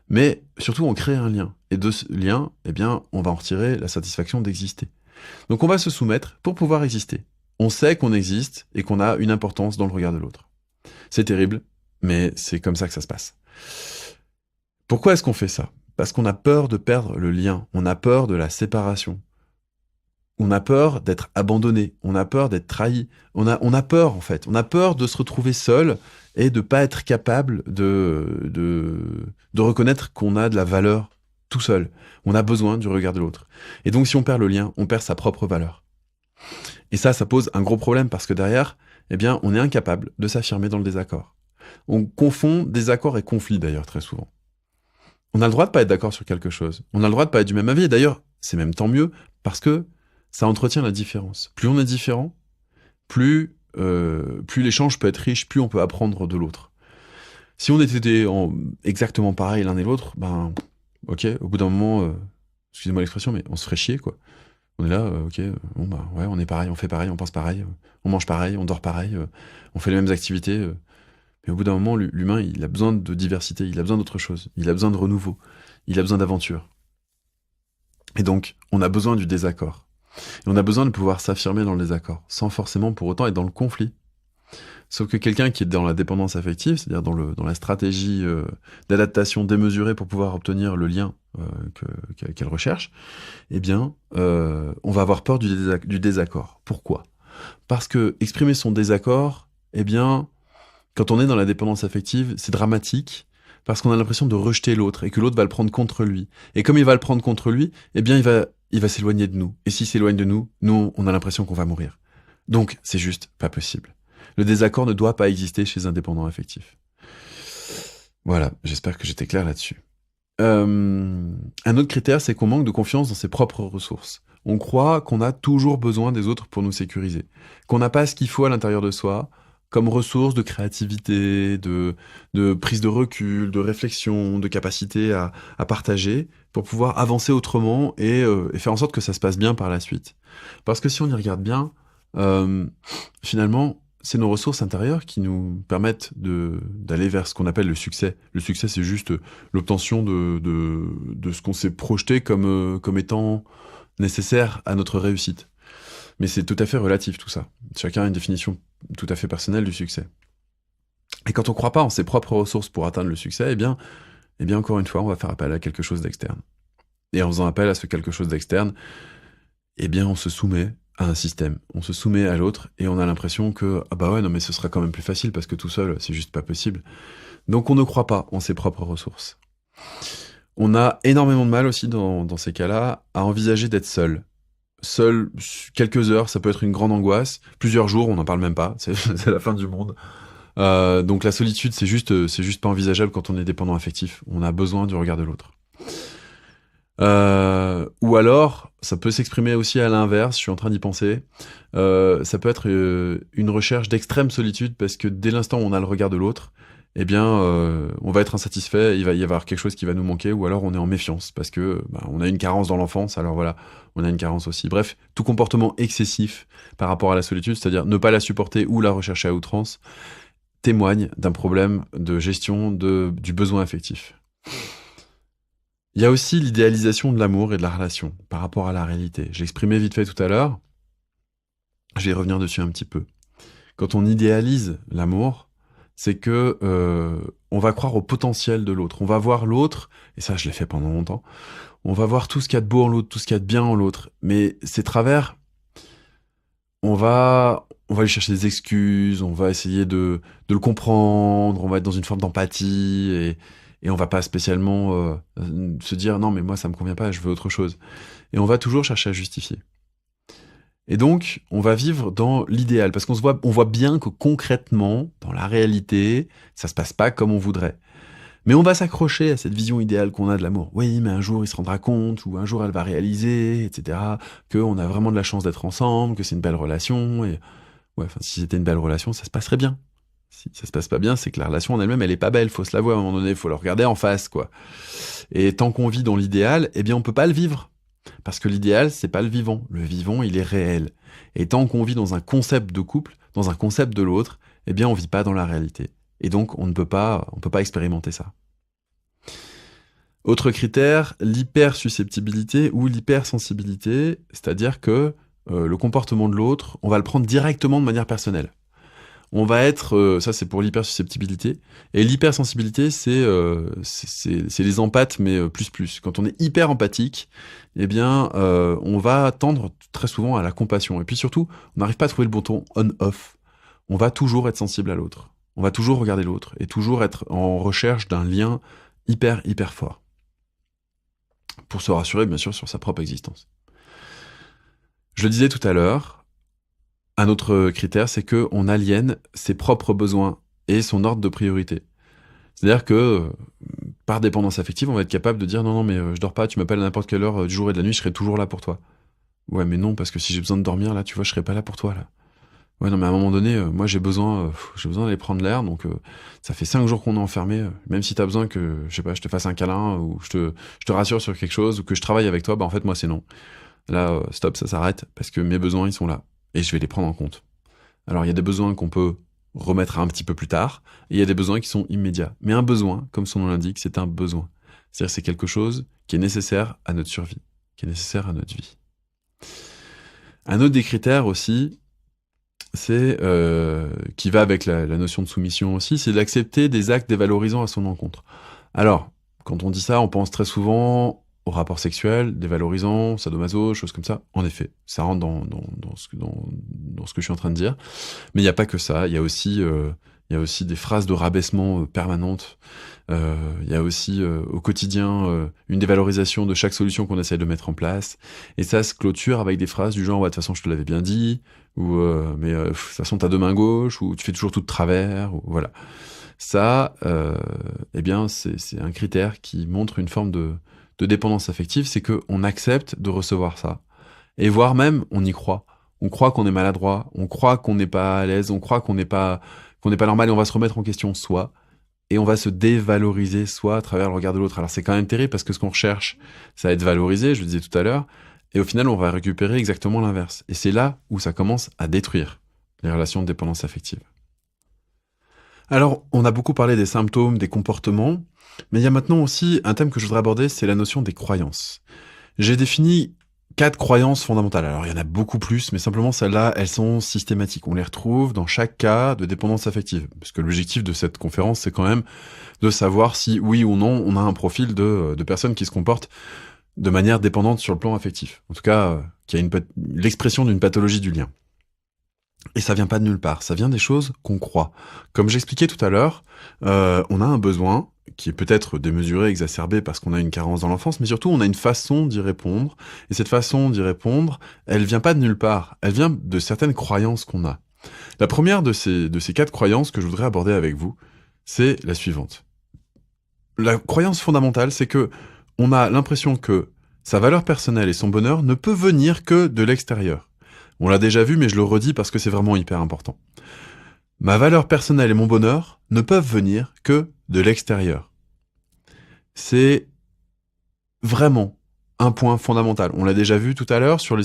mais surtout on crée un lien. Et de ce lien, eh bien, on va en retirer la satisfaction d'exister. Donc on va se soumettre pour pouvoir exister. On sait qu'on existe et qu'on a une importance dans le regard de l'autre. C'est terrible, mais c'est comme ça que ça se passe. Pourquoi est-ce qu'on fait ça ? Parce qu'on a peur de perdre le lien, on a peur de la séparation. On a peur d'être abandonné, on a peur d'être trahi, on a peur en fait, on a peur de se retrouver seul et de pas être capable de reconnaître qu'on a de la valeur tout seul. On a besoin du regard de l'autre. Et donc si on perd le lien, on perd sa propre valeur. Et ça pose un gros problème parce que derrière, eh bien, on est incapable de s'affirmer dans le désaccord. On confond désaccord et conflit d'ailleurs très souvent. On a le droit de pas être d'accord sur quelque chose, on a le droit de pas être du même avis, et d'ailleurs, c'est même tant mieux parce que ça entretient la différence. Plus on est différent, plus l'échange peut être riche, plus on peut apprendre de l'autre. Si on était exactement pareil l'un et l'autre, ben, ok, au bout d'un moment, excusez-moi l'expression, mais on se ferait chier, quoi. On est là, ok, bon bah ouais, on est pareil, on fait pareil, on pense pareil, on mange pareil, on dort pareil, on fait les mêmes activités. Mais au bout d'un moment, l'humain, il a besoin de diversité, il a besoin d'autre chose, il a besoin de renouveau, il a besoin d'aventure. Et donc, on a besoin du désaccord. Et on a besoin de pouvoir s'affirmer dans le désaccord, sans forcément pour autant être dans le conflit. Sauf que quelqu'un qui est dans la dépendance affective, c'est-à-dire dans la stratégie d'adaptation démesurée pour pouvoir obtenir le lien qu'elle recherche, eh bien, on va avoir peur du désaccord. Pourquoi ? Parce que exprimer son désaccord, eh bien, quand on est dans la dépendance affective, c'est dramatique, parce qu'on a l'impression de rejeter l'autre, et que l'autre va le prendre contre lui. Et comme il va le prendre contre lui, eh bien, il va s'éloigner de nous. Et s'il s'éloigne de nous, nous, on a l'impression qu'on va mourir. Donc, c'est juste pas possible. Le désaccord ne doit pas exister chez un dépendant affectif. Voilà, j'espère que j'étais clair là-dessus. Un autre critère, c'est qu'on manque de confiance dans ses propres ressources. On croit qu'on a toujours besoin des autres pour nous sécuriser, qu'on n'a pas ce qu'il faut à l'intérieur de soi, comme ressources de créativité, de prise de recul, de réflexion, de capacité à partager, pour pouvoir avancer autrement et faire en sorte que ça se passe bien par la suite. Parce que si on y regarde bien, finalement, c'est nos ressources intérieures qui nous permettent d'aller vers ce qu'on appelle le succès. Le succès, c'est juste l'obtention de ce qu'on s'est projeté comme étant nécessaire à notre réussite. Mais c'est tout à fait relatif tout ça. Chacun a une définition tout à fait personnelle du succès. Et quand on ne croit pas en ses propres ressources pour atteindre le succès, eh bien encore une fois, on va faire appel à quelque chose d'externe. Et en faisant appel à ce quelque chose d'externe, eh bien on se soumet à un système, on se soumet à l'autre et on a l'impression que ah bah ouais non mais ce sera quand même plus facile parce que tout seul c'est juste pas possible. Donc on ne croit pas en ses propres ressources. On a énormément de mal aussi dans ces cas-là à envisager d'être seul. Seul quelques heures, ça peut être une grande angoisse. Plusieurs jours, on n'en parle même pas. C'est la fin du monde. Donc la solitude, c'est juste pas envisageable quand on est dépendant affectif. On a besoin du regard de l'autre. Ou alors, ça peut s'exprimer aussi à l'inverse, je suis en train d'y penser. Ça peut être une recherche d'extrême solitude, parce que dès l'instant où on a le regard de l'autre, eh bien, on va être insatisfait, il va y avoir quelque chose qui va nous manquer, ou alors on est en méfiance, parce que on a une carence dans l'enfance, alors voilà, on a une carence aussi. Bref, tout comportement excessif par rapport à la solitude, c'est-à-dire ne pas la supporter ou la rechercher à outrance, témoigne d'un problème de gestion du besoin affectif. Il y a aussi l'idéalisation de l'amour et de la relation par rapport à la réalité. J'ai exprimé vite fait tout à l'heure, je vais y revenir dessus un petit peu. Quand on idéalise l'amour, c'est que on va croire au potentiel de l'autre. On va voir l'autre, et ça je l'ai fait pendant longtemps, on va voir tout ce qu'il y a de beau en l'autre, tout ce qu'il y a de bien en l'autre. Mais c'est travers, on va lui chercher des excuses, on va essayer de le comprendre, on va être dans une forme d'empathie, et on va pas spécialement se dire non mais moi ça me convient pas, je veux autre chose. Et on va toujours chercher à justifier. Et donc, on va vivre dans l'idéal, parce on voit bien que concrètement, dans la réalité, ça se passe pas comme on voudrait. Mais on va s'accrocher à cette vision idéale qu'on a de l'amour. Oui, mais un jour il se rendra compte, ou un jour elle va réaliser, etc., qu'on a vraiment de la chance d'être ensemble, que c'est une belle relation, et ouais, enfin, si c'était une belle relation, ça se passerait bien. Si ça se passe pas bien, c'est que la relation en elle-même, elle est pas belle, faut se l'avouer à un moment donné, faut le regarder en face, quoi. Et tant qu'on vit dans l'idéal, eh bien, on peut pas le vivre. Parce que l'idéal, c'est pas le vivant. Le vivant, il est réel. Et tant qu'on vit dans un concept de couple, dans un concept de l'autre, eh bien, on vit pas dans la réalité. Et donc, on peut pas expérimenter ça. Autre critère, l'hypersusceptibilité ou l'hypersensibilité, c'est-à-dire que le comportement de l'autre, on va le prendre directement de manière personnelle. On va être, ça c'est pour l'hypersusceptibilité, et l'hypersensibilité c'est les empathes mais plus. Quand on est hyper empathique, eh bien on va tendre très souvent à la compassion, et puis surtout on n'arrive pas à trouver le bouton on/off. On va toujours être sensible à l'autre, on va toujours regarder l'autre et toujours être en recherche d'un lien hyper fort pour se rassurer bien sûr sur sa propre existence. Je le disais tout à l'heure. Un autre critère, c'est qu'on aliène ses propres besoins et son ordre de priorité. C'est-à-dire que, par dépendance affective, on va être capable de dire non, mais je dors pas, tu m'appelles à n'importe quelle heure du jour et de la nuit, je serai toujours là pour toi. Ouais, mais non, parce que si j'ai besoin de dormir, là, tu vois, je serai pas là pour toi, là. Ouais, non, mais à un moment donné, moi, j'ai besoin d'aller prendre l'air, donc ça fait 5 jours qu'on est enfermé, même si t'as besoin que, je sais pas, je te fasse un câlin, ou je te rassure sur quelque chose, ou que je travaille avec toi, bah en fait, moi, c'est non. Là, stop, ça s'arrête, parce que mes besoins, ils sont là, et je vais les prendre en compte. Alors, il y a des besoins qu'on peut remettre un petit peu plus tard, et il y a des besoins qui sont immédiats. Mais un besoin, comme son nom l'indique, c'est un besoin. C'est-à-dire c'est quelque chose qui est nécessaire à notre survie, qui est nécessaire à notre vie. Un autre des critères aussi, c'est qui va avec la notion de soumission aussi, c'est d'accepter des actes dévalorisants à son encontre. Alors, quand on dit ça, on pense très souvent au rapport sexuel, dévalorisant, sadomaso, choses comme ça. En effet, ça rentre dans ce que je suis en train de dire. Mais il n'y a pas que ça, il y a aussi des phrases de rabaissement permanentes. Il y a aussi au quotidien une dévalorisation de chaque solution qu'on essaye de mettre en place. Et ça se clôture avec des phrases du genre ouais, de toute façon je te l'avais bien dit, ou mais de toute façon t'as deux mains gauches, ou tu fais toujours tout de travers, ou voilà. Ça, eh bien c'est un critère qui montre une forme de dépendance affective, c'est qu'on accepte de recevoir ça. Et voire même, on y croit. On croit qu'on est maladroit, on croit qu'on n'est pas à l'aise, on croit qu'on n'est pas normal, et on va se remettre en question soi, et on va se dévaloriser soi à travers le regard de l'autre. Alors c'est quand même terrible, parce que ce qu'on recherche, ça va être valorisé, je le disais tout à l'heure, et au final on va récupérer exactement l'inverse. Et c'est là où ça commence à détruire les relations de dépendance affective. Alors, on a beaucoup parlé des symptômes, des comportements, mais il y a maintenant aussi un thème que je voudrais aborder, c'est la notion des croyances. J'ai défini 4 croyances fondamentales. Alors, il y en a beaucoup plus, mais simplement celles-là, elles sont systématiques. On les retrouve dans chaque cas de dépendance affective. Parce que l'objectif de cette conférence, c'est quand même de savoir si, oui ou non, on a un profil de personnes qui se comportent de manière dépendante sur le plan affectif. En tout cas, qui a l'expression d'une pathologie du lien. Et ça vient pas de nulle part, ça vient des choses qu'on croit. Comme j'expliquais tout à l'heure, on a un besoin qui est peut-être démesuré, exacerbé parce qu'on a une carence dans l'enfance, mais surtout on a une façon d'y répondre. Et cette façon d'y répondre, elle vient pas de nulle part, elle vient de certaines croyances qu'on a. La première de ces 4 croyances que je voudrais aborder avec vous, c'est la suivante. La croyance fondamentale, c'est que on a l'impression que Sa valeur personnelle et son bonheur ne peut venir que de l'extérieur. On l'a déjà vu, mais je le redis parce que c'est vraiment hyper important. Ma valeur personnelle et mon bonheur ne peuvent venir que de l'extérieur. C'est vraiment un point fondamental. On l'a déjà vu tout à l'heure sur les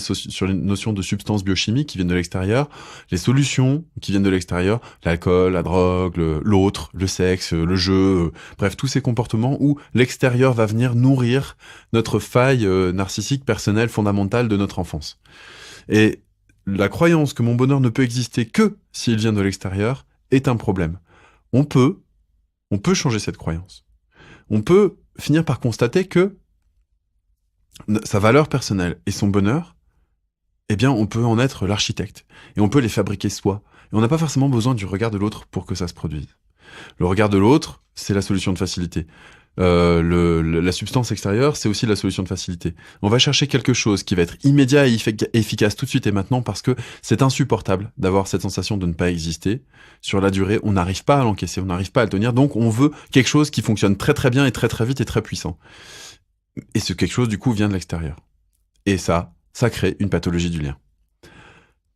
notions de substances biochimiques qui viennent de l'extérieur, les solutions qui viennent de l'extérieur, l'alcool, la drogue, l'autre, le sexe, le jeu, bref, tous ces comportements où l'extérieur va venir nourrir notre faille narcissique personnelle fondamentale de notre enfance. Et la croyance que mon bonheur ne peut exister que s'il vient de l'extérieur est un problème. On peut changer cette croyance. On peut finir par constater que sa valeur personnelle et son bonheur, eh bien, on peut en être l'architecte. Et on peut les fabriquer soi. Et on n'a pas forcément besoin du regard de l'autre pour que ça se produise. Le regard de l'autre, c'est la solution de facilité. La substance extérieure, c'est aussi la solution de facilité. On va chercher quelque chose qui va être immédiat et efficace tout de suite et maintenant parce que c'est insupportable d'avoir cette sensation de ne pas exister. Sur la durée, on n'arrive pas à l'encaisser, on n'arrive pas à le tenir, donc on veut quelque chose qui fonctionne très très bien et très très vite et très puissant. Et ce quelque chose, du coup, vient de l'extérieur. Et ça crée une pathologie du lien.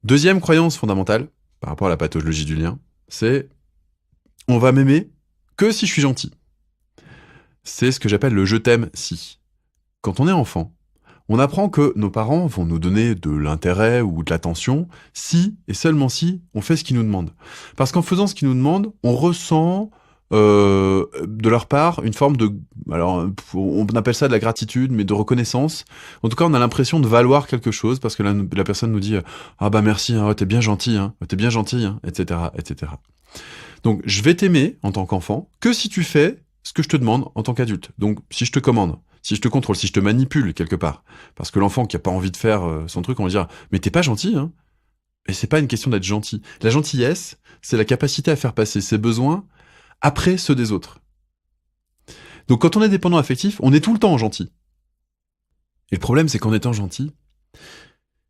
Deuxième croyance fondamentale, par rapport à la pathologie du lien, c'est on va m'aimer que si je suis gentil. C'est ce que j'appelle le « je t'aime si ». Quand on est enfant, on apprend que nos parents vont nous donner de l'intérêt ou de l'attention si, et seulement si, on fait ce qu'ils nous demandent. Parce qu'en faisant ce qu'ils nous demandent, on ressent de leur part une forme de... Alors, on appelle ça de la gratitude, mais de reconnaissance. En tout cas, on a l'impression de valoir quelque chose parce que la personne nous dit « Ah bah merci, hein, t'es bien gentil, hein, etc., etc. » Donc, je vais t'aimer en tant qu'enfant que si tu fais ce que je te demande en tant qu'adulte. Donc, si je te commande, si je te contrôle, si je te manipule quelque part. Parce que l'enfant qui a pas envie de faire son truc, on va dire « Mais t'es pas gentil, hein ?» Et c'est pas une question d'être gentil. La gentillesse, c'est la capacité à faire passer ses besoins après ceux des autres. Donc quand on est dépendant affectif, on est tout le temps gentil. Et le problème, c'est qu'en étant gentil,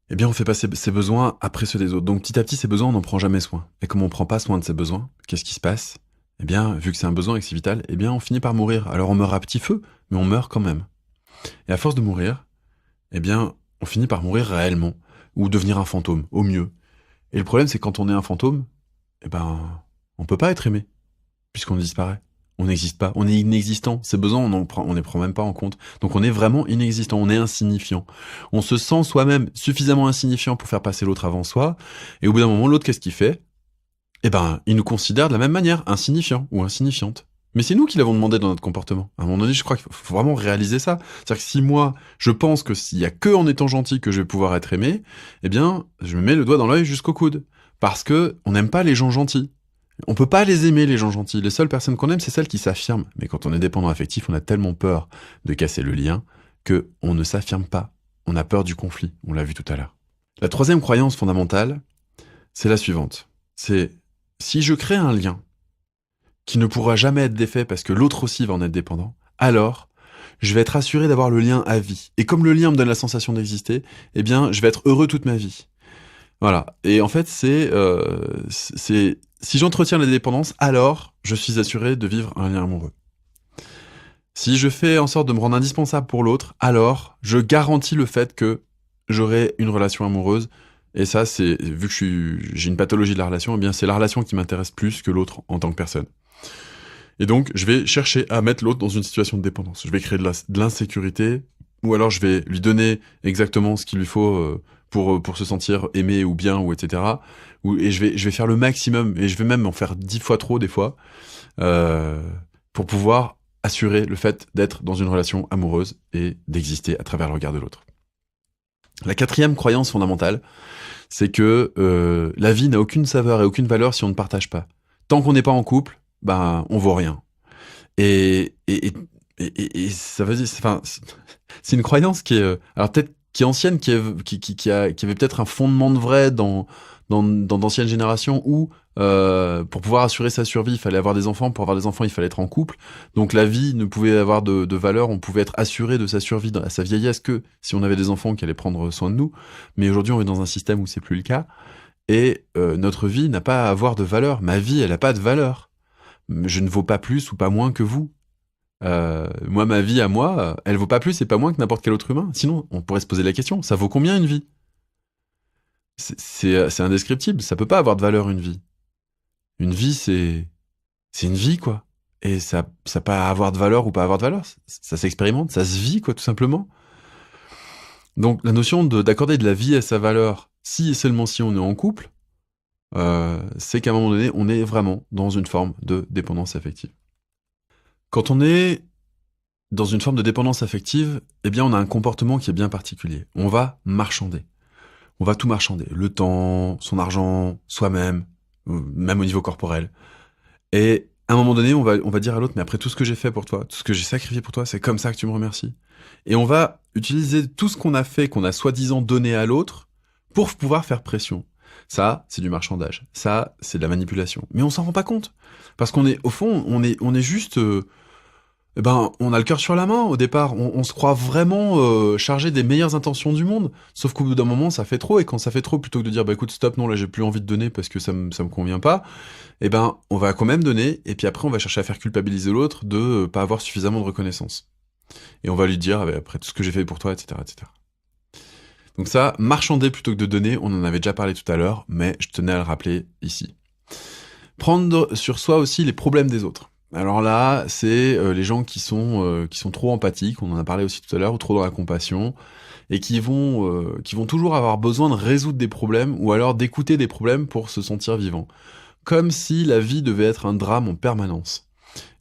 eh bien on fait passer ses besoins après ceux des autres. Donc petit à petit, ces besoins, on n'en prend jamais soin. Et comme on prend pas soin de ses besoins, qu'est-ce qui se passe ? Eh bien, vu que c'est un besoin et que c'est vital, eh bien on finit par mourir. Alors on meurt à petit feu, mais on meurt quand même. Et à force de mourir, eh bien on finit par mourir réellement, ou devenir un fantôme, au mieux. Et le problème, c'est que quand on est un fantôme, eh ben on peut pas être aimé. Puisqu'on disparaît. On n'existe pas. On est inexistant. Ces besoins, on les prend même pas en compte. Donc on est vraiment inexistant. On est insignifiant. On se sent soi-même suffisamment insignifiant pour faire passer l'autre avant soi. Et au bout d'un moment, l'autre, qu'est-ce qu'il fait ? Eh ben, il nous considère de la même manière, insignifiant ou insignifiante. Mais c'est nous qui l'avons demandé dans notre comportement. À un moment donné, je crois qu'il faut vraiment réaliser ça. C'est-à-dire que si moi, je pense que s'il y a que en étant gentil que je vais pouvoir être aimé, eh bien, je me mets le doigt dans l'œil jusqu'au coude. Parce que on n'aime pas les gens gentils. On peut pas les aimer, les gens gentils. Les seules personnes qu'on aime, c'est celles qui s'affirment. Mais quand on est dépendant affectif, on a tellement peur de casser le lien que on ne s'affirme pas. On a peur du conflit. On l'a vu tout à l'heure. La troisième croyance fondamentale, c'est la suivante. C'est si je crée un lien qui ne pourra jamais être défait parce que l'autre aussi va en être dépendant, alors je vais être assuré d'avoir le lien à vie. Et comme le lien me donne la sensation d'exister, eh bien, je vais être heureux toute ma vie. Voilà. Et en fait, c'est si j'entretiens la dépendance, alors je suis assuré de vivre un lien amoureux. Si je fais en sorte de me rendre indispensable pour l'autre, alors je garantis le fait que j'aurai une relation amoureuse. Et ça, c'est vu que j'ai une pathologie de la relation, eh bien c'est la relation qui m'intéresse plus que l'autre en tant que personne. Et donc, je vais chercher à mettre l'autre dans une situation de dépendance. Je vais créer de l'insécurité, ou alors je vais lui donner exactement ce qu'il lui faut pour se sentir aimé ou bien, ou etc. Et je vais faire le maximum, et je vais même en faire 10 fois trop des fois, pour pouvoir assurer le fait d'être dans une relation amoureuse et d'exister à travers le regard de l'autre. La quatrième croyance fondamentale, c'est que la vie n'a aucune saveur et aucune valeur si on ne partage pas. Tant qu'on n'est pas en couple, ben on vaut rien. Et ça veut dire, enfin, c'est une croyance qui est, alors peut-être qui est ancienne, qui avait peut-être un fondement de vrai dans d'anciennes générations où pour pouvoir assurer sa survie, il fallait avoir des enfants. Pour avoir des enfants, il fallait être en couple. Donc la vie ne pouvait avoir de valeur. On pouvait être assuré de sa survie à sa vieillesse que si on avait des enfants qui allaient prendre soin de nous. Mais aujourd'hui, on est dans un système où c'est plus le cas. Et notre vie n'a pas à avoir de valeur. Ma vie, elle n'a pas de valeur. Je ne vaux pas plus ou pas moins que vous. Moi, ma vie à moi, elle vaut pas plus et pas moins que n'importe quel autre humain. Sinon, on pourrait se poser la question, ça vaut combien une vie? C'est indescriptible, ça peut pas avoir de valeur une vie. Une vie, c'est une vie, quoi. Et ça peut avoir de valeur ou pas avoir de valeur. Ça s'expérimente, ça se vit, quoi, tout simplement. Donc, la notion d'accorder de la vie à sa valeur, si et seulement si on est en couple, c'est qu'à un moment donné, on est vraiment dans une forme de dépendance affective. Quand on est dans une forme de dépendance affective, eh bien, on a un comportement qui est bien particulier. On va marchander. On va tout marchander. Le temps, son argent, soi-même, même au niveau corporel. Et à un moment donné, on va dire à l'autre, mais après tout ce que j'ai fait pour toi, tout ce que j'ai sacrifié pour toi, c'est comme ça que tu me remercies. Et on va utiliser tout ce qu'on a fait, qu'on a soi-disant donné à l'autre, pour pouvoir faire pression. Ça, c'est du marchandage. Ça, c'est de la manipulation. Mais on s'en rend pas compte. Parce qu'on est, au fond, on est juste... on a le cœur sur la main au départ. On se croit vraiment chargé des meilleures intentions du monde. Sauf qu'au bout d'un moment, ça fait trop. Et quand ça fait trop, plutôt que de dire, bah écoute, stop, non, là, j'ai plus envie de donner parce que ça me convient pas, on va quand même donner. Et puis après, on va chercher à faire culpabiliser l'autre de pas avoir suffisamment de reconnaissance. Et on va lui dire, après tout ce que j'ai fait pour toi, etc., etc. Donc ça, marchander plutôt que de donner, on en avait déjà parlé tout à l'heure, mais je tenais à le rappeler ici. Prendre sur soi aussi les problèmes des autres. Alors là, c'est les gens qui sont trop empathiques, on en a parlé aussi tout à l'heure, ou trop dans la compassion, et qui vont toujours avoir besoin de résoudre des problèmes, ou alors d'écouter des problèmes pour se sentir vivant. Comme si la vie devait être un drame en permanence.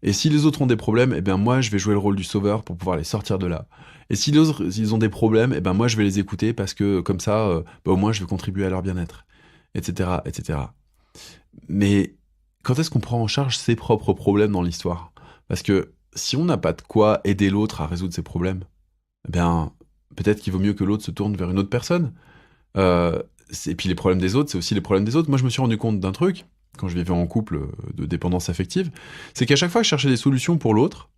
Et si les autres ont des problèmes, moi je vais jouer le rôle du sauveur pour pouvoir les sortir de là. Et si les autres ils ont des problèmes, moi je vais les écouter parce que comme ça, au moins je vais contribuer à leur bien-être, etc., etc. Mais quand est-ce qu'on prend en charge ses propres problèmes dans l'histoire? Parce que si on n'a pas de quoi aider l'autre à résoudre ses problèmes, peut-être qu'il vaut mieux que l'autre se tourne vers une autre personne. Et puis les problèmes des autres, c'est aussi les problèmes des autres. Moi, je me suis rendu compte d'un truc, quand je vivais en couple de dépendance affective, c'est qu'à chaque fois que je cherchais des solutions pour l'autre,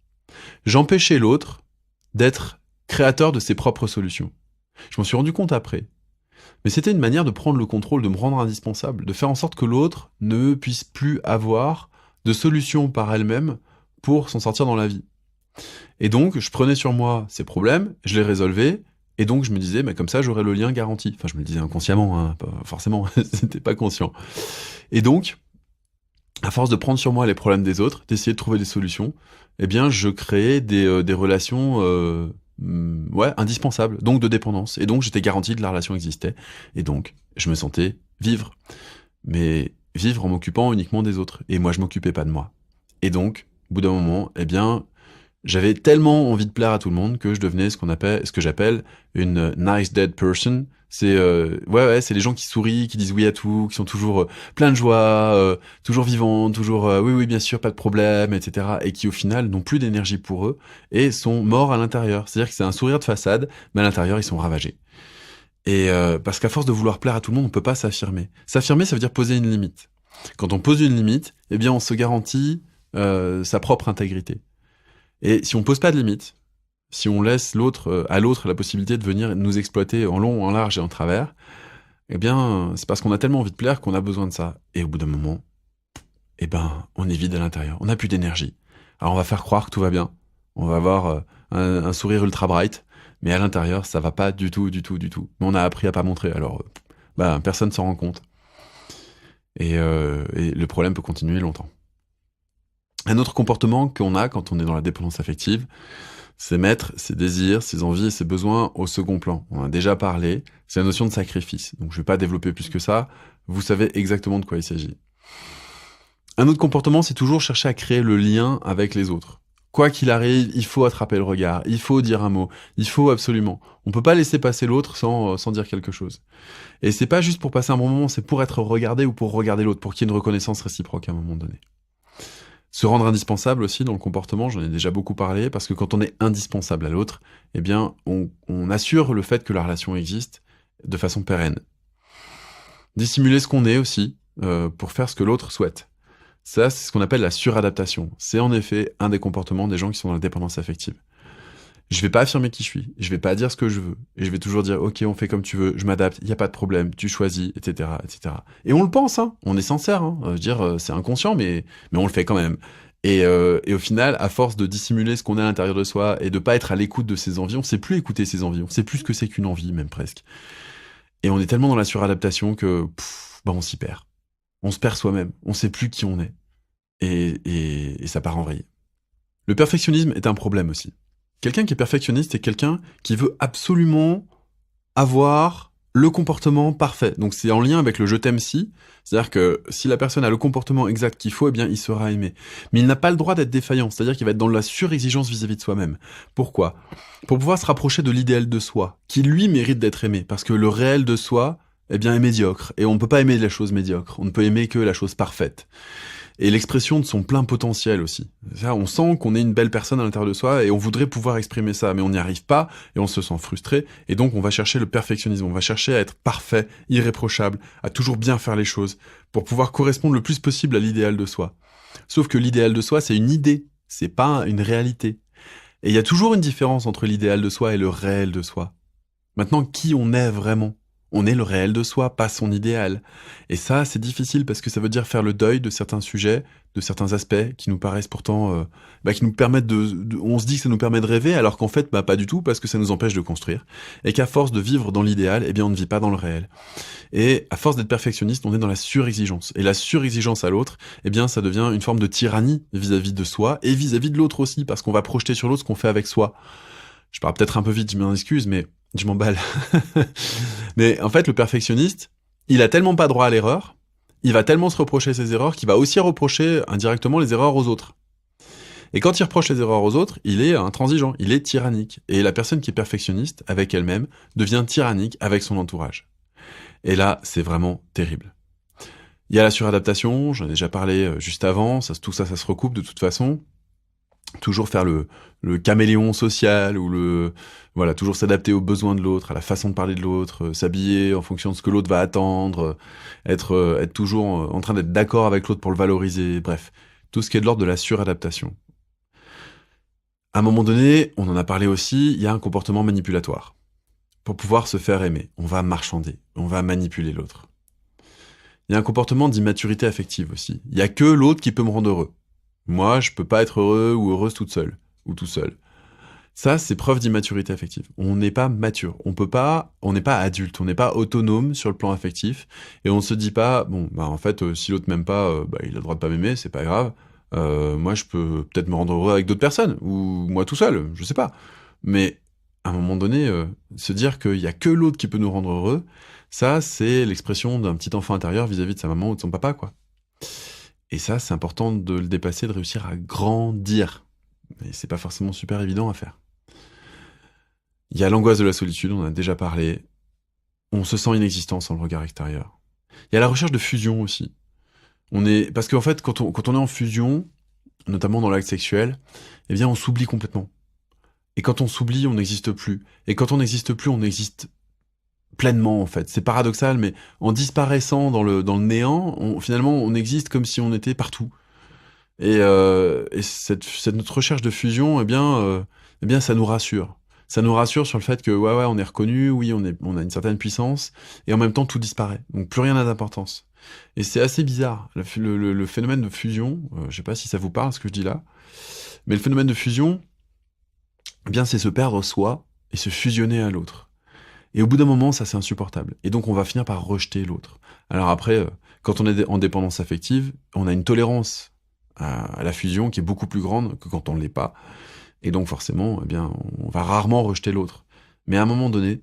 j'empêchais l'autre d'être créateur de ses propres solutions. Je m'en suis rendu compte après. Mais c'était une manière de prendre le contrôle, de me rendre indispensable, de faire en sorte que l'autre ne puisse plus avoir de solution par elle-même pour s'en sortir dans la vie. Et donc, je prenais sur moi ces problèmes, je les résolvais, et donc je me disais, comme ça, j'aurais le lien garanti. Enfin, je me le disais inconsciemment, hein, pas forcément, c'était pas conscient. Et donc, à force de prendre sur moi les problèmes des autres, d'essayer de trouver des solutions, je créais des relations indispensables, donc de dépendance. Et donc, j'étais garanti que la relation existait. Et donc, je me sentais vivre. Mais vivre en m'occupant uniquement des autres. Et moi, je m'occupais pas de moi. Et donc, au bout d'un moment, j'avais tellement envie de plaire à tout le monde que je devenais ce que j'appelle une nice dead person. C'est c'est les gens qui sourient, qui disent oui à tout, qui sont toujours plein de joie, toujours vivants, toujours oui bien sûr, pas de problème, etc. Et qui au final n'ont plus d'énergie pour eux et sont morts à l'intérieur. C'est-à-dire que c'est un sourire de façade, mais à l'intérieur ils sont ravagés. Et parce qu'à force de vouloir plaire à tout le monde, on peut pas s'affirmer. S'affirmer, ça veut dire poser une limite. Quand on pose une limite, on se garantit sa propre intégrité. Et si on pose pas de limite, si on laisse à l'autre la possibilité de venir nous exploiter en long, en large et en travers, c'est parce qu'on a tellement envie de plaire qu'on a besoin de ça. Et au bout d'un moment, on est vide à l'intérieur. On n'a plus d'énergie. Alors on va faire croire que tout va bien. On va avoir un sourire ultra bright, mais à l'intérieur, ça va pas du tout, du tout, du tout. Mais on a appris à pas montrer. Alors, personne s'en rend compte. Et le problème peut continuer longtemps. Un autre comportement qu'on a quand on est dans la dépendance affective, c'est mettre ses désirs, ses envies et ses besoins au second plan. On en a déjà parlé, c'est la notion de sacrifice. Donc je vais pas développer plus que ça, vous savez exactement de quoi il s'agit. Un autre comportement, c'est toujours chercher à créer le lien avec les autres. Quoi qu'il arrive, il faut attraper le regard, il faut dire un mot, il faut absolument. On peut pas laisser passer l'autre sans dire quelque chose. Et c'est pas juste pour passer un bon moment, c'est pour être regardé ou pour regarder l'autre, pour qu'il y ait une reconnaissance réciproque à un moment donné. Se rendre indispensable aussi dans le comportement, j'en ai déjà beaucoup parlé, parce que quand on est indispensable à l'autre, on assure le fait que la relation existe de façon pérenne. Dissimuler ce qu'on est aussi, pour faire ce que l'autre souhaite. Ça, c'est ce qu'on appelle la suradaptation. C'est en effet un des comportements des gens qui sont dans la dépendance affective. Je vais pas affirmer qui je suis, je vais pas dire ce que je veux, et je vais toujours dire ok, on fait comme tu veux, je m'adapte, il y a pas de problème, tu choisis, etc., etc. Et on le pense, hein, on est sincère, c'est inconscient, mais on le fait quand même. Et au final, à force de dissimuler ce qu'on a à l'intérieur de soi et de pas être à l'écoute de ses envies, on sait plus écouter ses envies, on sait plus ce que c'est qu'une envie, même presque. Et on est tellement dans la suradaptation que on s'y perd. On se perd soi-même, on sait plus qui on est. Et ça part en vrille. Le perfectionnisme est un problème aussi. Quelqu'un qui est perfectionniste est quelqu'un qui veut absolument avoir le comportement parfait. Donc c'est en lien avec le je t'aime si, c'est-à-dire que si la personne a le comportement exact qu'il faut, eh bien il sera aimé. Mais il n'a pas le droit d'être défaillant, c'est-à-dire qu'il va être dans la surexigence vis-à-vis de soi-même. Pourquoi ? Pour pouvoir se rapprocher de l'idéal de soi, qui lui mérite d'être aimé, parce que le réel de soi, eh bien, est médiocre. Et on ne peut pas aimer la chose médiocre, on ne peut aimer que la chose parfaite. Et l'expression de son plein potentiel aussi. Ça, on sent qu'on est une belle personne à l'intérieur de soi et on voudrait pouvoir exprimer ça, mais on n'y arrive pas et on se sent frustré. Et donc on va chercher le perfectionnisme, on va chercher à être parfait, irréprochable, à toujours bien faire les choses, pour pouvoir correspondre le plus possible à l'idéal de soi. Sauf que l'idéal de soi, c'est une idée, c'est pas une réalité. Et il y a toujours une différence entre l'idéal de soi et le réel de soi. Maintenant, qui on est vraiment ? On est le réel de soi, pas son idéal. Et ça, c'est difficile parce que ça veut dire faire le deuil de certains sujets, de certains aspects qui nous paraissent pourtant, qui nous permettent on se dit que ça nous permet de rêver, alors qu'en fait, pas du tout, parce que ça nous empêche de construire. Et qu'à force de vivre dans l'idéal, eh bien, on ne vit pas dans le réel. Et à force d'être perfectionniste, on est dans la surexigence. Et la surexigence à l'autre, eh bien, ça devient une forme de tyrannie vis-à-vis de soi et vis-à-vis de l'autre aussi, parce qu'on va projeter sur l'autre ce qu'on fait avec soi. Je parle peut-être un peu vite, je m'en excuse, mais je m'emballe. Mais en fait, le perfectionniste, il a tellement pas droit à l'erreur, il va tellement se reprocher ses erreurs qu'il va aussi reprocher indirectement les erreurs aux autres. Et quand il reproche les erreurs aux autres, il est intransigeant, il est tyrannique. Et la personne qui est perfectionniste avec elle-même devient tyrannique avec son entourage. Et là, c'est vraiment terrible. Il y a la suradaptation, j'en ai déjà parlé juste avant, tout ça se recoupe de toute façon. Toujours faire le caméléon social ou voilà, toujours s'adapter aux besoins de l'autre, à la façon de parler de l'autre, s'habiller en fonction de ce que l'autre va attendre, être toujours en train d'être d'accord avec l'autre pour le valoriser, bref, tout ce qui est de l'ordre de la suradaptation. À un moment donné, on en a parlé aussi, il y a un comportement manipulatoire. Pour pouvoir se faire aimer, on va marchander, on va manipuler l'autre. Il y a un comportement d'immaturité affective aussi. Il y a que l'autre qui peut me rendre heureux. Moi, je peux pas être heureux ou heureuse toute seule, ou tout seul. Ça, c'est preuve d'immaturité affective. On n'est pas mature. On n'est pas adulte. On n'est pas autonome sur le plan affectif. Et on se dit pas, en fait, si l'autre m'aime pas, il a le droit de pas m'aimer, c'est pas grave. Moi, je peux peut-être me rendre heureux avec d'autres personnes, ou moi tout seul, je sais pas. Mais, à un moment donné, se dire qu'il y a que l'autre qui peut nous rendre heureux, ça, c'est l'expression d'un petit enfant intérieur vis-à-vis de sa maman ou de son papa, quoi. Et ça, c'est important de le dépasser, de réussir à grandir. Mais c'est pas forcément super évident à faire. Il y a l'angoisse de la solitude, on en a déjà parlé. On se sent inexistant sans le regard extérieur. Il y a la recherche de fusion aussi. Parce qu'en fait, quand on est en fusion, notamment dans l'acte sexuel, eh bien, on s'oublie complètement. Et quand on s'oublie, on n'existe plus. Et quand on n'existe plus, on existe pleinement, en fait. C'est paradoxal, mais en disparaissant dans le néant, finalement, on existe comme si on était partout. Et notre recherche de fusion, eh bien, ça nous rassure. Ça nous rassure sur le fait que, ouais, on est reconnu, oui, on a une certaine puissance, et en même temps, tout disparaît. Donc, plus rien n'a d'importance. Et c'est assez bizarre. Le phénomène de fusion, je sais pas si ça vous parle, ce que je dis là, mais le phénomène de fusion, eh bien, c'est se perdre soi et se fusionner à l'autre. Et au bout d'un moment, ça, c'est insupportable. Et donc, on va finir par rejeter l'autre. Alors après, quand on est en dépendance affective, on a une tolérance à la fusion qui est beaucoup plus grande que quand on ne l'est pas. Et donc, forcément, eh bien, on va rarement rejeter l'autre. Mais à un moment donné,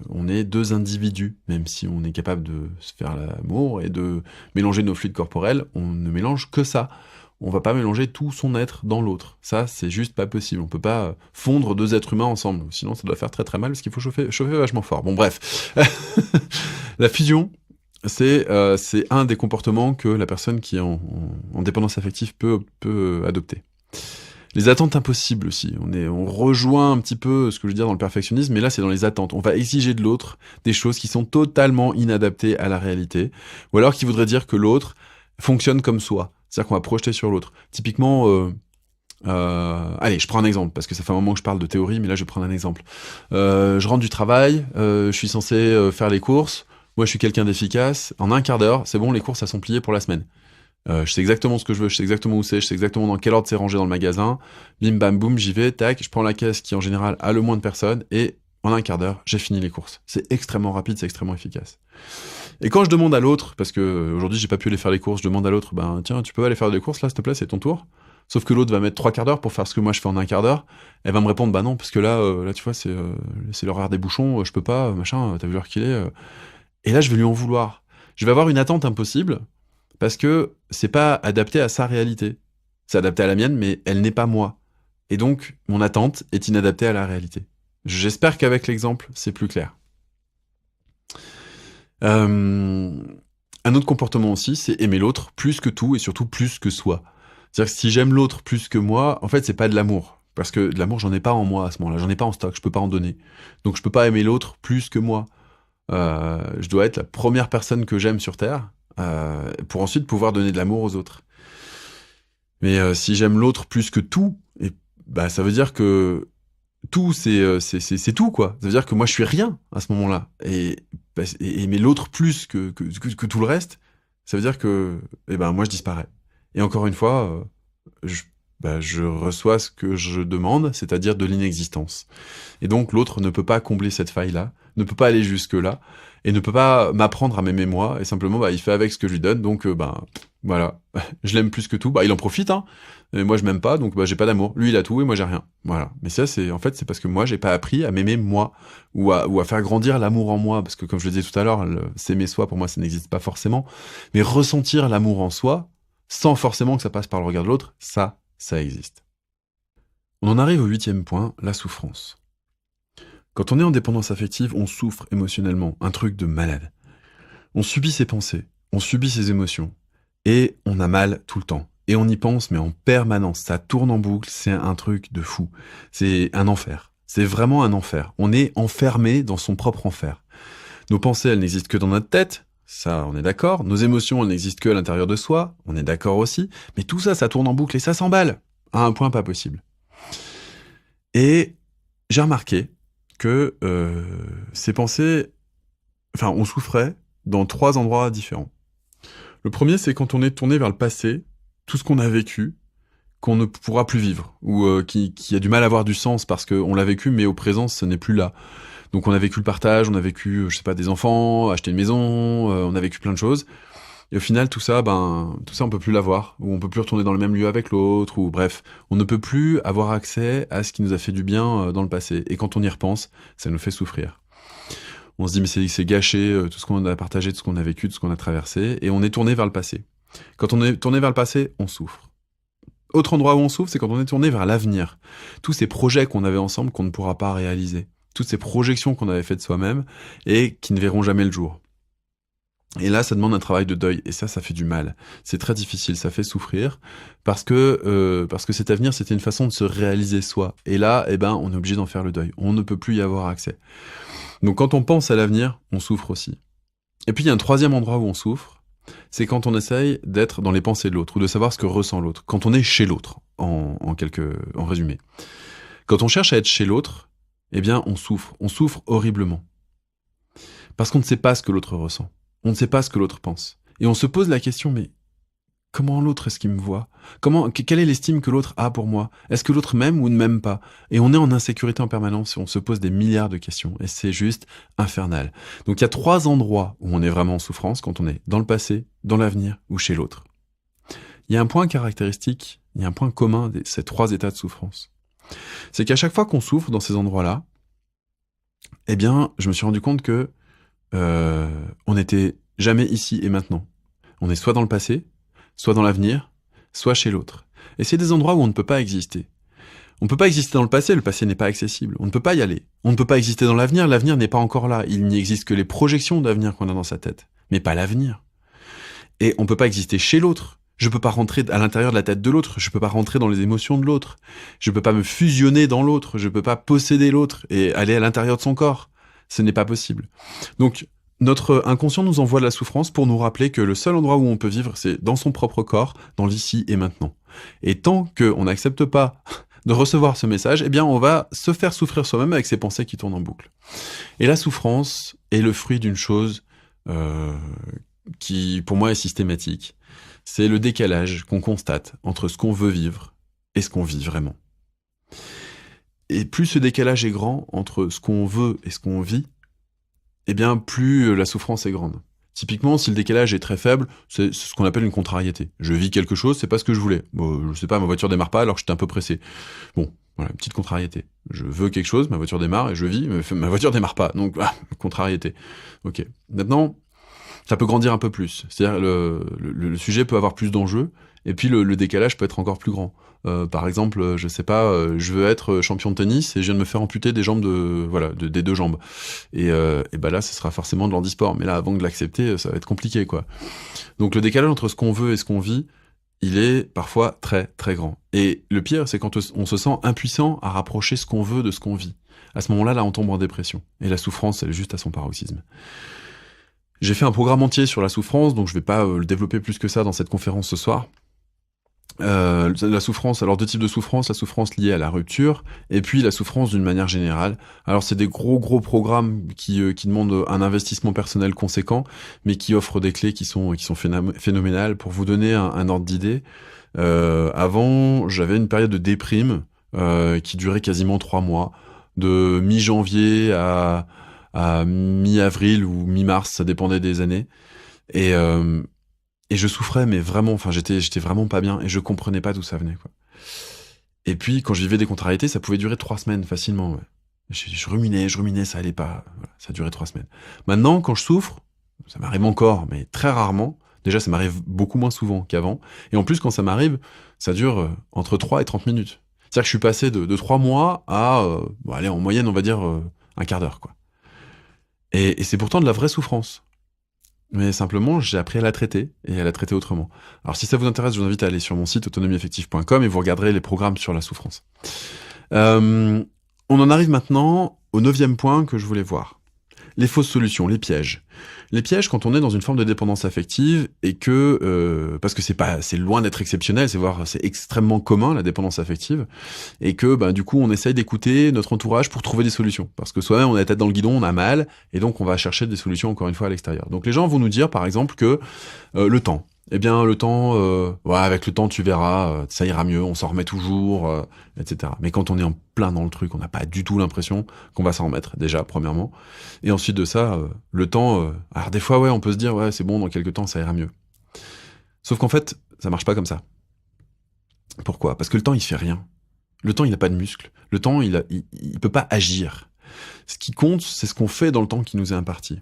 on est deux individus, même si on est capable de se faire l'amour et de mélanger nos fluides corporels, on ne mélange que ça. On va pas mélanger tout son être dans l'autre. Ça, c'est juste pas possible. On peut pas fondre deux êtres humains ensemble. Sinon, ça doit faire très très mal parce qu'il faut chauffer vachement fort. Bon, bref. La fusion, c'est un des comportements que la personne qui est en dépendance affective peut adopter. Les attentes impossibles aussi. On rejoint un petit peu ce que je veux dire dans le perfectionnisme, mais là, c'est dans les attentes. On va exiger de l'autre des choses qui sont totalement inadaptées à la réalité, ou alors qui voudraient dire que l'autre fonctionne comme soi. C'est-à-dire qu'on va projeter sur l'autre. Typiquement, allez, je prends un exemple, parce que ça fait un moment que je parle de théorie, mais là, je vais prendre un exemple. Je rentre du travail, je suis censé faire les courses, moi, je suis quelqu'un d'efficace, en un quart d'heure, c'est bon, les courses, elles sont pliées pour la semaine. Je sais exactement ce que je veux, je sais exactement où c'est, je sais exactement dans quel ordre c'est rangé dans le magasin. Bim bam boum, j'y vais, tac, je prends la caisse qui en général a le moins de personnes et en un quart d'heure, j'ai fini les courses. C'est extrêmement rapide, c'est extrêmement efficace. Et quand je demande à l'autre, parce que aujourd'hui j'ai pas pu aller faire les courses, je demande à l'autre, ben tiens, tu peux aller faire des courses là, s'il te plaît, c'est ton tour. Sauf que l'autre va mettre 3 quarts d'heure pour faire ce que moi je fais en un quart d'heure. Elle va me répondre, bah non, parce que là tu vois, c'est l'horaire des bouchons, je peux pas, machin, t'as vu l'heure qu'il est. Et là, je vais lui en vouloir. Je vais avoir une attente impossible parce que c'est pas adapté à sa réalité. C'est adapté à la mienne, mais elle n'est pas moi. Et donc, mon attente est inadaptée à la réalité. J'espère qu'avec l'exemple, c'est plus clair. Un autre comportement aussi, c'est aimer l'autre plus que tout et surtout plus que soi. C'est-à-dire que si j'aime l'autre plus que moi, en fait, c'est pas de l'amour. Parce que de l'amour, j'en ai pas en moi à ce moment-là. J'en ai pas en stock, je peux pas en donner. Donc je peux pas aimer l'autre plus que moi. Je dois être la première personne que j'aime sur Terre pour ensuite pouvoir donner de l'amour aux autres. Mais si j'aime l'autre plus que tout, et bah ça veut dire que tout c'est tout quoi. Ça veut dire que moi je suis rien à ce moment-là. Et aimer l'autre plus que tout le reste, ça veut dire que moi je disparais. Et encore une fois, je reçois ce que je demande, c'est-à-dire de l'inexistence. Et donc l'autre ne peut pas combler cette faille-là, ne peut pas aller jusque-là, et ne peut pas m'apprendre à m'aimer moi, et simplement il fait avec ce que je lui donne, donc voilà, je l'aime plus que tout, il en profite, hein, mais moi je m'aime pas, donc j'ai pas d'amour. Lui il a tout et moi j'ai rien. Voilà. Mais ça c'est parce que moi j'ai pas appris à m'aimer moi, ou à faire grandir l'amour en moi, parce que comme je le disais tout à l'heure, s'aimer soi pour moi ça n'existe pas forcément, mais ressentir l'amour en soi, sans forcément que ça passe par le regard de l'autre, ça existe. On en arrive au 8e point, la souffrance. Quand on est en dépendance affective, on souffre émotionnellement, un truc de malade. On subit ses pensées, on subit ses émotions, et on a mal tout le temps. Et on y pense, mais en permanence, ça tourne en boucle, c'est un truc de fou. C'est un enfer. C'est vraiment un enfer. On est enfermé dans son propre enfer. Nos pensées, elles n'existent que dans notre tête, ça, on est d'accord. Nos émotions, elles n'existent que à l'intérieur de soi, on est d'accord aussi. Mais tout ça, ça tourne en boucle et ça s'emballe, à un point pas possible. Et j'ai remarqué que ces pensées, on souffrait dans 3 endroits différents. Le premier, c'est quand on est tourné vers le passé, tout ce qu'on a vécu, qu'on ne pourra plus vivre, ou qui a du mal à avoir du sens parce qu'on l'a vécu, mais au présent, ce n'est plus là. Donc on a vécu le partage, on a vécu, des enfants, acheter une maison, on a vécu plein de choses. Et au final, tout ça, on peut plus l'avoir, ou on peut plus retourner dans le même lieu avec l'autre, ou bref, on ne peut plus avoir accès à ce qui nous a fait du bien dans le passé. Et quand on y repense, ça nous fait souffrir. On se dit, mais c'est gâché tout ce qu'on a partagé, tout ce qu'on a vécu, tout ce qu'on a traversé, et on est tourné vers le passé. Quand on est tourné vers le passé, on souffre. Autre endroit où on souffre, c'est quand on est tourné vers l'avenir. Tous ces projets qu'on avait ensemble qu'on ne pourra pas réaliser. Toutes ces projections qu'on avait faites soi-même et qui ne verront jamais le jour. Et là, ça demande un travail de deuil, et ça fait du mal. C'est très difficile, ça fait souffrir, parce que cet avenir, c'était une façon de se réaliser soi. Et là, on est obligé d'en faire le deuil. On ne peut plus y avoir accès. Donc quand on pense à l'avenir, on souffre aussi. Et puis il y a un 3e endroit où on souffre, c'est quand on essaye d'être dans les pensées de l'autre, ou de savoir ce que ressent l'autre, quand on est chez l'autre, en résumé. Quand on cherche à être chez l'autre, on souffre horriblement. Parce qu'on ne sait pas ce que l'autre ressent. On ne sait pas ce que l'autre pense. Et on se pose la question, mais comment l'autre est-ce qu'il me voit ? Quelle est l'estime que l'autre a pour moi ? Est-ce que l'autre m'aime ou ne m'aime pas ? Et on est en insécurité en permanence et on se pose des milliards de questions. Et c'est juste infernal. Donc il y a 3 endroits où on est vraiment en souffrance, quand on est dans le passé, dans l'avenir ou chez l'autre. Il y a un point caractéristique, il y a un point commun de ces 3 états de souffrance. C'est qu'à chaque fois qu'on souffre dans ces endroits-là, je me suis rendu compte que on n'était jamais ici et maintenant. On est soit dans le passé, soit dans l'avenir, soit chez l'autre. Et c'est des endroits où on ne peut pas exister. On ne peut pas exister dans le passé n'est pas accessible. On ne peut pas y aller. On ne peut pas exister dans l'avenir n'est pas encore là. Il n'y existe que les projections d'avenir qu'on a dans sa tête, mais pas l'avenir. Et on ne peut pas exister chez l'autre. Je ne peux pas rentrer à l'intérieur de la tête de l'autre, je ne peux pas rentrer dans les émotions de l'autre, je ne peux pas me fusionner dans l'autre, je ne peux pas posséder l'autre et aller à l'intérieur de son corps. Ce n'est pas possible. Donc, notre inconscient nous envoie de la souffrance pour nous rappeler que le seul endroit où on peut vivre, c'est dans son propre corps, dans l'ici et maintenant. Et tant qu'on n'accepte pas de recevoir ce message, on va se faire souffrir soi-même avec ces pensées qui tournent en boucle. Et la souffrance est le fruit d'une chose qui, pour moi, est systématique. C'est le décalage qu'on constate entre ce qu'on veut vivre et ce qu'on vit vraiment. Et plus ce décalage est grand entre ce qu'on veut et ce qu'on vit, eh bien plus la souffrance est grande. Typiquement, si le décalage est très faible, c'est ce qu'on appelle une contrariété. Je vis quelque chose, c'est pas ce que je voulais. Bon, je sais pas, ma voiture démarre pas alors que j'étais un peu pressé. Bon, voilà, une petite contrariété. Je veux quelque chose, ma voiture démarre et je vis, mais ma voiture démarre pas. Donc, contrariété. Ok. Maintenant, ça peut grandir un peu plus. C'est-à-dire le sujet peut avoir plus d'enjeux, et puis le décalage peut être encore plus grand. Par exemple, je sais pas, je veux être champion de tennis et je viens de me faire amputer des jambes des deux jambes. Et ben là, ce sera forcément de l'handisport. Mais là, avant de l'accepter, ça va être compliqué, quoi. Donc le décalage entre ce qu'on veut et ce qu'on vit, il est parfois très très grand. Et le pire, c'est quand on se sent impuissant à rapprocher ce qu'on veut de ce qu'on vit. À ce moment-là, on tombe en dépression. Et la souffrance, elle est juste à son paroxysme. J'ai fait un programme entier sur la souffrance, donc je vais pas le développer plus que ça dans cette conférence ce soir. La souffrance, alors deux types de souffrance, la souffrance liée à la rupture, et puis la souffrance d'une manière générale. Alors c'est des gros programmes qui demandent un investissement personnel conséquent, mais qui offrent des clés qui sont phénoménales. Pour vous donner un ordre d'idée, avant j'avais une période de déprime qui durait quasiment 3 mois, de mi-janvier à mi-avril ou mi-mars, ça dépendait des années. Et je souffrais, mais vraiment, enfin, j'étais vraiment pas bien, et je comprenais pas d'où ça venait, quoi. Et puis, quand je vivais des contrariétés, ça pouvait durer 3 semaines, facilement, ouais. Je ruminais, ça allait pas, voilà, ça durait 3 semaines. Maintenant, quand je souffre, ça m'arrive encore, mais très rarement. Déjà, ça m'arrive beaucoup moins souvent qu'avant. Et en plus, quand ça m'arrive, ça dure entre 3 et 30 minutes. C'est-à-dire que je suis passé de 3 mois à, allez, en moyenne, on va dire, un quart d'heure, quoi. Et c'est pourtant de la vraie souffrance. Mais simplement, j'ai appris à la traiter, et à la traiter autrement. Alors si ça vous intéresse, je vous invite à aller sur mon site autonomieeffective.com et vous regarderez les programmes sur la souffrance. On en arrive maintenant au 9e point que je voulais voir. Les fausses solutions, les pièges. Les pièges quand on est dans une forme de dépendance affective et que parce que c'est loin d'être exceptionnel, c'est extrêmement commun la dépendance affective et que du coup on essaye d'écouter notre entourage pour trouver des solutions parce que soi-même on a la tête dans le guidon, on a mal et donc on va chercher des solutions encore une fois à l'extérieur. Donc les gens vont nous dire par exemple que le temps. Eh bien, le temps, avec le temps, tu verras, ça ira mieux, on s'en remet toujours, etc. Mais quand on est en plein dans le truc, on n'a pas du tout l'impression qu'on va s'en remettre, déjà, premièrement. Et ensuite de ça, le temps, alors des fois, on peut se dire, c'est bon, dans quelques temps, ça ira mieux. Sauf qu'en fait, ça marche pas comme ça. Pourquoi ? Parce que le temps, il fait rien. Le temps, il n'a pas de muscles. Le temps, il peut pas agir. Ce qui compte, c'est ce qu'on fait dans le temps qui nous est imparti.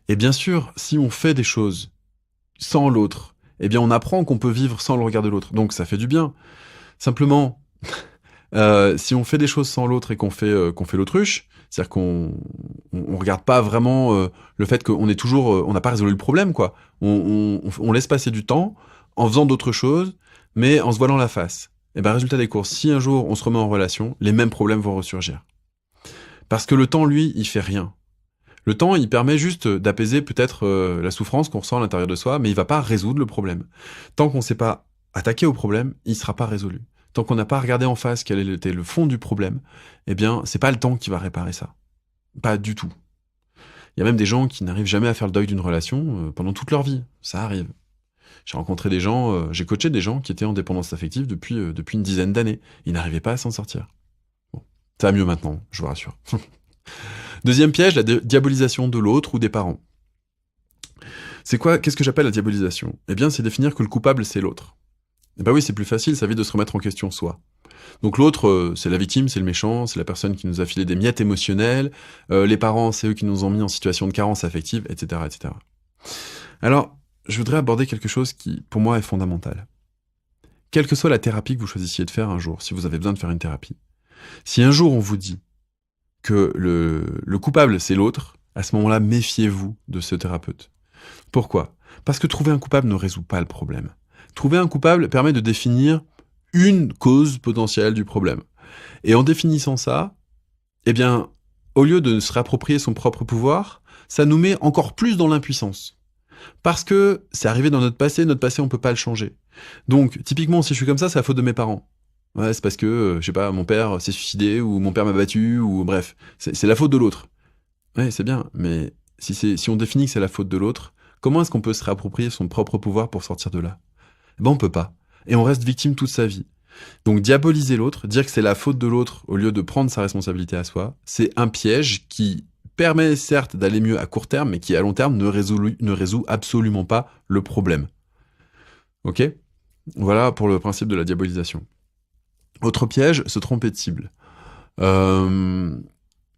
Et bien sûr, si on fait des choses sans l'autre, eh bien on apprend qu'on peut vivre sans le regard de l'autre. Donc ça fait du bien. Simplement, si on fait des choses sans l'autre et qu'on fait l'autruche, c'est-à-dire qu'on regarde pas vraiment le fait qu'on est toujours, on n'a pas résolu le problème, quoi. On laisse passer du temps en faisant d'autres choses, mais en se voilant la face. Et résultat des courses, si un jour on se remet en relation, les mêmes problèmes vont ressurgir. Parce que le temps, lui, il fait rien. Le temps, il permet juste d'apaiser peut-être la souffrance qu'on ressent à l'intérieur de soi, mais il va pas résoudre le problème. Tant qu'on ne s'est pas attaqué au problème, il sera pas résolu. Tant qu'on n'a pas regardé en face quel était le fond du problème, eh bien, c'est pas le temps qui va réparer ça. Pas du tout. Il y a même des gens qui n'arrivent jamais à faire le deuil d'une relation pendant toute leur vie. Ça arrive. J'ai rencontré des gens, j'ai coaché des gens qui étaient en dépendance affective depuis une dizaine d'années. Ils n'arrivaient pas à s'en sortir. Bon, ça va mieux maintenant, je vous rassure. Deuxième piège, la diabolisation de l'autre ou des parents. Qu'est-ce que j'appelle la diabolisation ? Eh bien, c'est définir que le coupable, c'est l'autre. Eh oui, c'est plus facile, ça évite de se remettre en question soi. Donc l'autre, c'est la victime, c'est le méchant, c'est la personne qui nous a filé des miettes émotionnelles, les parents, c'est eux qui nous ont mis en situation de carence affective, etc., etc. Alors, je voudrais aborder quelque chose qui, pour moi, est fondamental. Quelle que soit la thérapie que vous choisissiez de faire un jour, si vous avez besoin de faire une thérapie, si un jour on vous dit que le coupable, c'est l'autre, à ce moment-là, méfiez-vous de ce thérapeute. Pourquoi ? Parce que trouver un coupable ne résout pas le problème. Trouver un coupable permet de définir une cause potentielle du problème. Et en définissant ça, eh bien, au lieu de se réapproprier son propre pouvoir, ça nous met encore plus dans l'impuissance. Parce que c'est arrivé dans notre passé, on peut pas le changer. Donc, typiquement, si je suis comme ça, c'est la faute de mes parents. Ouais, c'est parce que, je sais pas, mon père s'est suicidé, ou mon père m'a battu, ou bref, c'est la faute de l'autre. Ouais, c'est bien, mais si on définit que c'est la faute de l'autre, Comment est-ce qu'on peut se réapproprier son propre pouvoir pour sortir de là? Eh ben, on peut pas. Et on reste victime toute sa vie. Donc diaboliser l'autre, dire que c'est la faute de l'autre au lieu de prendre sa responsabilité à soi, c'est un piège qui permet certes d'aller mieux à court terme, mais qui à long terme ne résout absolument pas le problème. Ok? Voilà pour le principe de la diabolisation. Autre piège, se tromper de cible.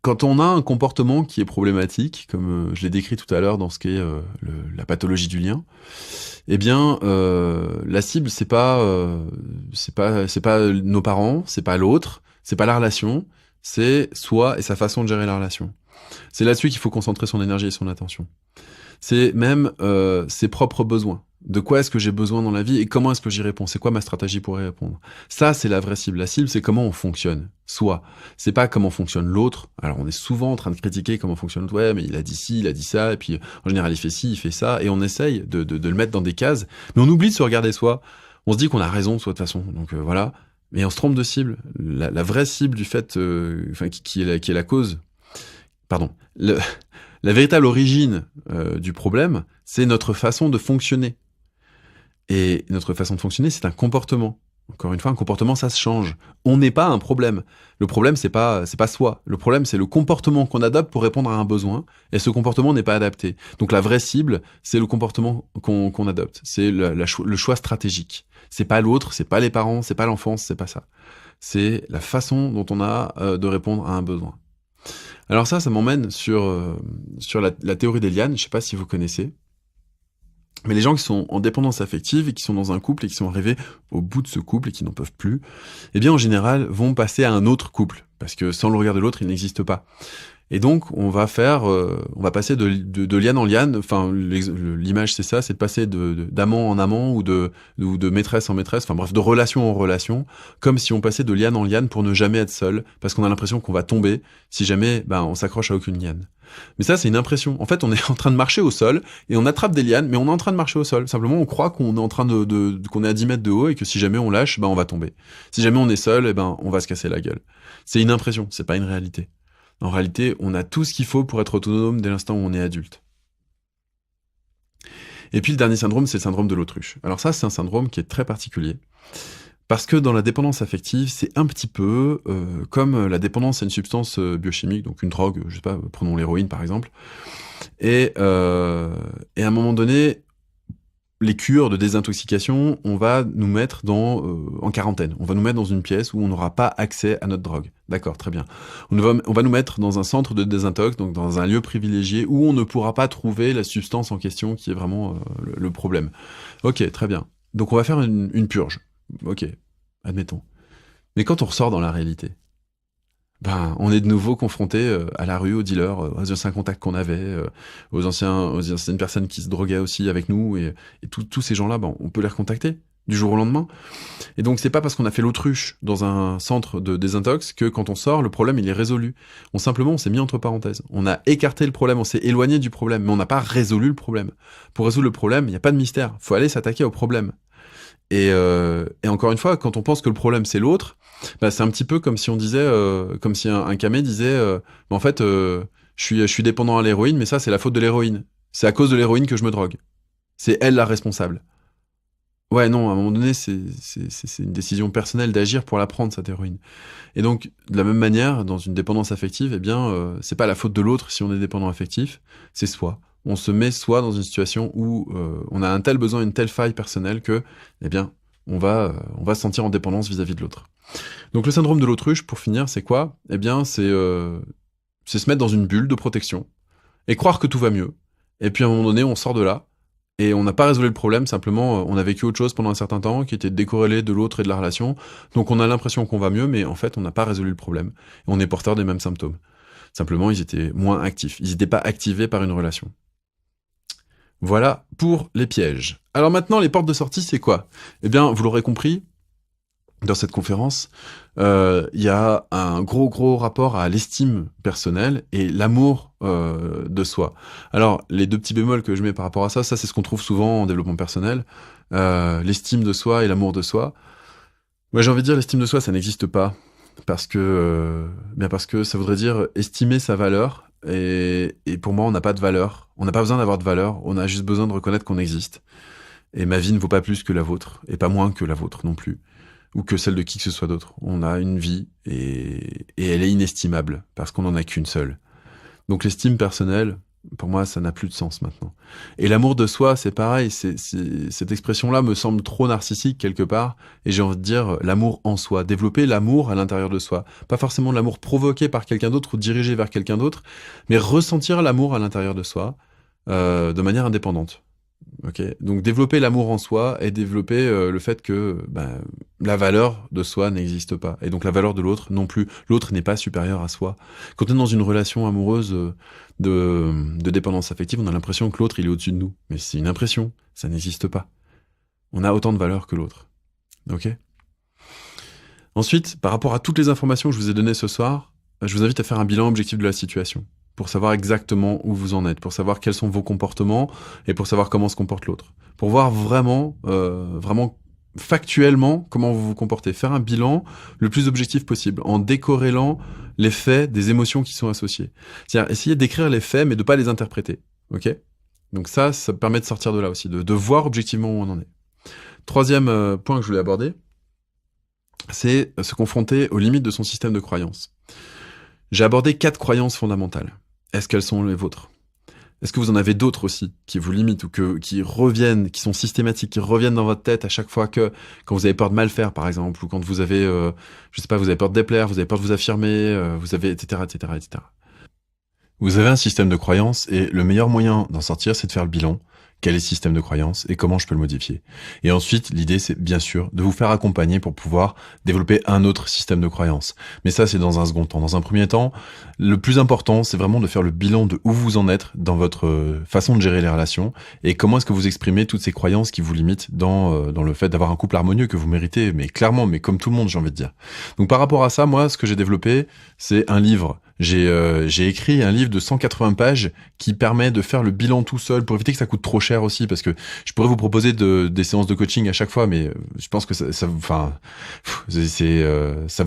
Quand on a un comportement qui est problématique, comme je l'ai décrit tout à l'heure dans ce qui est la pathologie du lien, eh bien, la cible, c'est pas nos parents, c'est pas l'autre, c'est pas la relation, c'est soi et sa façon de gérer la relation. C'est là-dessus qu'il faut concentrer son énergie et son attention. C'est même ses propres besoins. De quoi est-ce que j'ai besoin dans la vie et comment est-ce que j'y réponds? C'est quoi ma stratégie pour y répondre? Ça, c'est la vraie cible. La cible, c'est comment on fonctionne. Soi. C'est pas comment fonctionne l'autre. Alors, on est souvent en train de critiquer comment fonctionne l'autre. Ouais, mais il a dit ci, il a dit ça, et puis en général, il fait ci, il fait ça, et on essaye de le mettre dans des cases. Mais on oublie de se regarder soi. On se dit qu'on a raison, soit de toute façon. Donc voilà. Mais on se trompe de cible. La vraie cible du fait, qui est la cause. Pardon. La véritable origine du problème, c'est notre façon de fonctionner. Et notre façon de fonctionner, c'est un comportement. Encore une fois, un comportement, ça se change. On n'est pas un problème. Le problème, c'est pas soi. Le problème, c'est le comportement qu'on adopte pour répondre à un besoin. Et ce comportement n'est pas adapté. Donc la vraie cible, c'est le comportement qu'on adopte. C'est le choix stratégique. C'est pas l'autre, c'est pas les parents, c'est pas l'enfance, c'est pas ça. C'est la façon dont on a de répondre à un besoin. Alors ça m'emmène sur la théorie des lianes. Je sais pas si vous connaissez. Mais les gens qui sont en dépendance affective et qui sont dans un couple et qui sont arrivés au bout de ce couple et qui n'en peuvent plus, eh bien en général vont passer à un autre couple parce que sans le regard de l'autre, il n'existe pas. Et donc on va passer de liane en liane. Enfin, l'image c'est ça, c'est de passer d'amant en amant ou de maîtresse en maîtresse. Enfin bref, de relation en relation, comme si on passait de liane en liane pour ne jamais être seul, parce qu'on a l'impression qu'on va tomber si jamais on s'accroche à aucune liane. Mais ça, c'est une impression. En fait, on est en train de marcher au sol et on attrape des lianes, mais on est en train de marcher au sol. Simplement, on croit qu'on est en train qu'on est à 10 mètres de haut et que si jamais on lâche, on va tomber. Si jamais on est seul, on va se casser la gueule. C'est une impression, c'est pas une réalité. En réalité, on a tout ce qu'il faut pour être autonome dès l'instant où on est adulte. Et puis le dernier syndrome, c'est le syndrome de l'autruche. Alors ça, c'est un syndrome qui est très particulier. Parce que dans la dépendance affective, c'est un petit peu comme la dépendance à une substance biochimique, donc une drogue, je sais pas, prenons l'héroïne par exemple. Et à un moment donné, les cures de désintoxication, on va nous mettre en quarantaine. On va nous mettre dans une pièce où on n'aura pas accès à notre drogue. D'accord, très bien. On va nous mettre dans un centre de désintox, donc dans un lieu privilégié où on ne pourra pas trouver la substance en question qui est vraiment le problème. Ok, très bien. Donc on va faire une purge. Ok, admettons. Mais quand on ressort dans la réalité, on est de nouveau confronté à la rue, aux dealers, aux anciens contacts qu'on avait, aux anciennes personnes qui se droguaient aussi avec nous, et tous ces gens-là, on peut les recontacter du jour au lendemain. Et donc c'est pas parce qu'on a fait l'autruche dans un centre de désintox que quand on sort, le problème il est résolu. On s'est mis entre parenthèses. On a écarté le problème, on s'est éloigné du problème, mais on n'a pas résolu le problème. Pour résoudre le problème, il n'y a pas de mystère. Faut aller s'attaquer au problème. Et encore une fois, quand on pense que le problème c'est l'autre, c'est un petit peu comme si on disait, comme si un camé disait, en fait, je suis dépendant à l'héroïne, mais ça c'est la faute de l'héroïne. C'est à cause de l'héroïne que je me drogue. C'est elle la responsable. Ouais, non, à un moment donné, c'est une décision personnelle d'agir pour la prendre, cette héroïne. Et donc, de la même manière, dans une dépendance affective, eh bien, c'est pas la faute de l'autre si on est dépendant affectif, c'est soi. On se met soi dans une situation où on a un tel besoin, une telle faille personnelle que, eh bien, on va se sentir en dépendance vis-à-vis de l'autre. Donc le syndrome de l'autruche, pour finir, c'est quoi? Eh bien, c'est se mettre dans une bulle de protection et croire que tout va mieux. Et puis à un moment donné, on sort de là et on n'a pas résolu le problème, simplement on a vécu autre chose pendant un certain temps qui était décorrélé de l'autre et de la relation. Donc on a l'impression qu'on va mieux, mais en fait, on n'a pas résolu le problème. Et on est porteur des mêmes symptômes. Simplement, ils étaient moins actifs. Ils n'étaient pas activés par une relation. Voilà pour les pièges. Alors maintenant, les portes de sortie, c'est quoi? Eh bien, vous l'aurez compris, dans cette conférence, il y a un gros rapport à l'estime personnelle et l'amour de soi. Alors, les deux petits bémols que je mets par rapport à ça, c'est ce qu'on trouve souvent en développement personnel, l'estime de soi et l'amour de soi. Moi, j'ai envie de dire, l'estime de soi, ça n'existe pas. Parce que ça voudrait dire estimer sa valeur Et pour moi, on n'a pas de valeur. On n'a pas besoin d'avoir de valeur. On a juste besoin de reconnaître qu'on existe. Et ma vie ne vaut pas plus que la vôtre, et pas moins que la vôtre non plus, ou que celle de qui que ce soit d'autre. On a une vie, et elle est inestimable, parce qu'on n'en a qu'une seule. Donc l'estime personnelle, pour moi, ça n'a plus de sens maintenant. Et l'amour de soi, c'est pareil, cette expression-là me semble trop narcissique quelque part, et j'ai envie de dire l'amour en soi, développer l'amour à l'intérieur de soi. Pas forcément de l'amour provoqué par quelqu'un d'autre ou dirigé vers quelqu'un d'autre, mais ressentir l'amour à l'intérieur de soi, de manière indépendante. Ok, donc développer l'amour en soi et développer le fait que la valeur de soi n'existe pas. Et donc la valeur de l'autre non plus. L'autre n'est pas supérieur à soi. Quand on est dans une relation amoureuse de dépendance affective, on a l'impression que l'autre il est au-dessus de nous. Mais c'est une impression, ça n'existe pas. On a autant de valeur que l'autre. Ok. Ensuite, par rapport à toutes les informations que je vous ai données ce soir, je vous invite à faire un bilan objectif de la situation, pour savoir exactement où vous en êtes, pour savoir quels sont vos comportements et pour savoir comment se comporte l'autre. Pour voir vraiment factuellement comment vous vous comportez. Faire un bilan le plus objectif possible, en décorrélant les faits des émotions qui sont associées. C'est-à-dire essayer d'écrire les faits, mais de pas les interpréter. Ok ? Donc ça permet de sortir de là aussi, de voir objectivement où on en est. Troisième point que je voulais aborder, c'est se confronter aux limites de son système de croyances. J'ai abordé 4 croyances fondamentales. Est-ce qu'elles sont les vôtres ? Est-ce que vous en avez d'autres aussi qui vous limitent ou qui reviennent, qui sont systématiques, qui reviennent dans votre tête à chaque fois quand vous avez peur de mal faire, par exemple, ou quand vous avez, vous avez peur de déplaire, vous avez peur de vous affirmer, vous avez, etc., etc., etc. Vous avez un système de croyances et le meilleur moyen d'en sortir, c'est de faire le bilan. Quel est le système de croyance et comment je peux le modifier. Et ensuite, l'idée, c'est bien sûr de vous faire accompagner pour pouvoir développer un autre système de croyance. Mais ça, c'est dans un second temps. Dans un premier temps, le plus important, c'est vraiment de faire le bilan de où vous en êtes dans votre façon de gérer les relations et comment est-ce que vous exprimez toutes ces croyances qui vous limitent dans le fait d'avoir un couple harmonieux que vous méritez, mais clairement, mais comme tout le monde, j'ai envie de dire. Donc par rapport à ça, moi, ce que j'ai développé, c'est un livre. J'ai écrit un livre de 180 pages qui permet de faire le bilan tout seul pour éviter que ça coûte trop cher aussi, parce que je pourrais vous proposer des séances de coaching à chaque fois, mais je pense que ça vous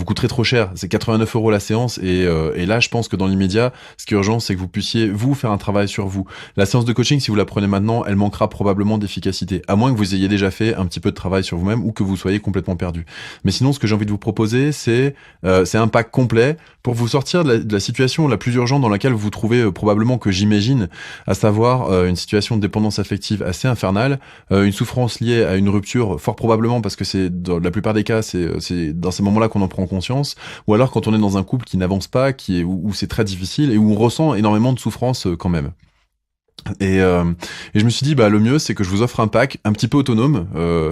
coûterait trop cher. C'est 89 € la séance et là, je pense que dans l'immédiat, ce qui est urgent, c'est que vous puissiez vous faire un travail sur vous. La séance de coaching, si vous la prenez maintenant, elle manquera probablement d'efficacité, à moins que vous ayez déjà fait un petit peu de travail sur vous-même ou que vous soyez complètement perdu. Mais sinon, ce que j'ai envie de vous proposer, c'est un pack complet pour vous sortir de la situation la plus urgente dans laquelle vous vous trouvez probablement, que j'imagine, à savoir une situation de dépendance affective assez infernale, une souffrance liée à une rupture, fort probablement parce que c'est dans la plupart des cas, c'est dans ces moments-là qu'on en prend conscience, ou alors quand on est dans un couple qui n'avance pas, où c'est très difficile et où on ressent énormément de souffrance quand même. Et je me suis dit, le mieux, c'est que je vous offre un pack un petit peu autonome,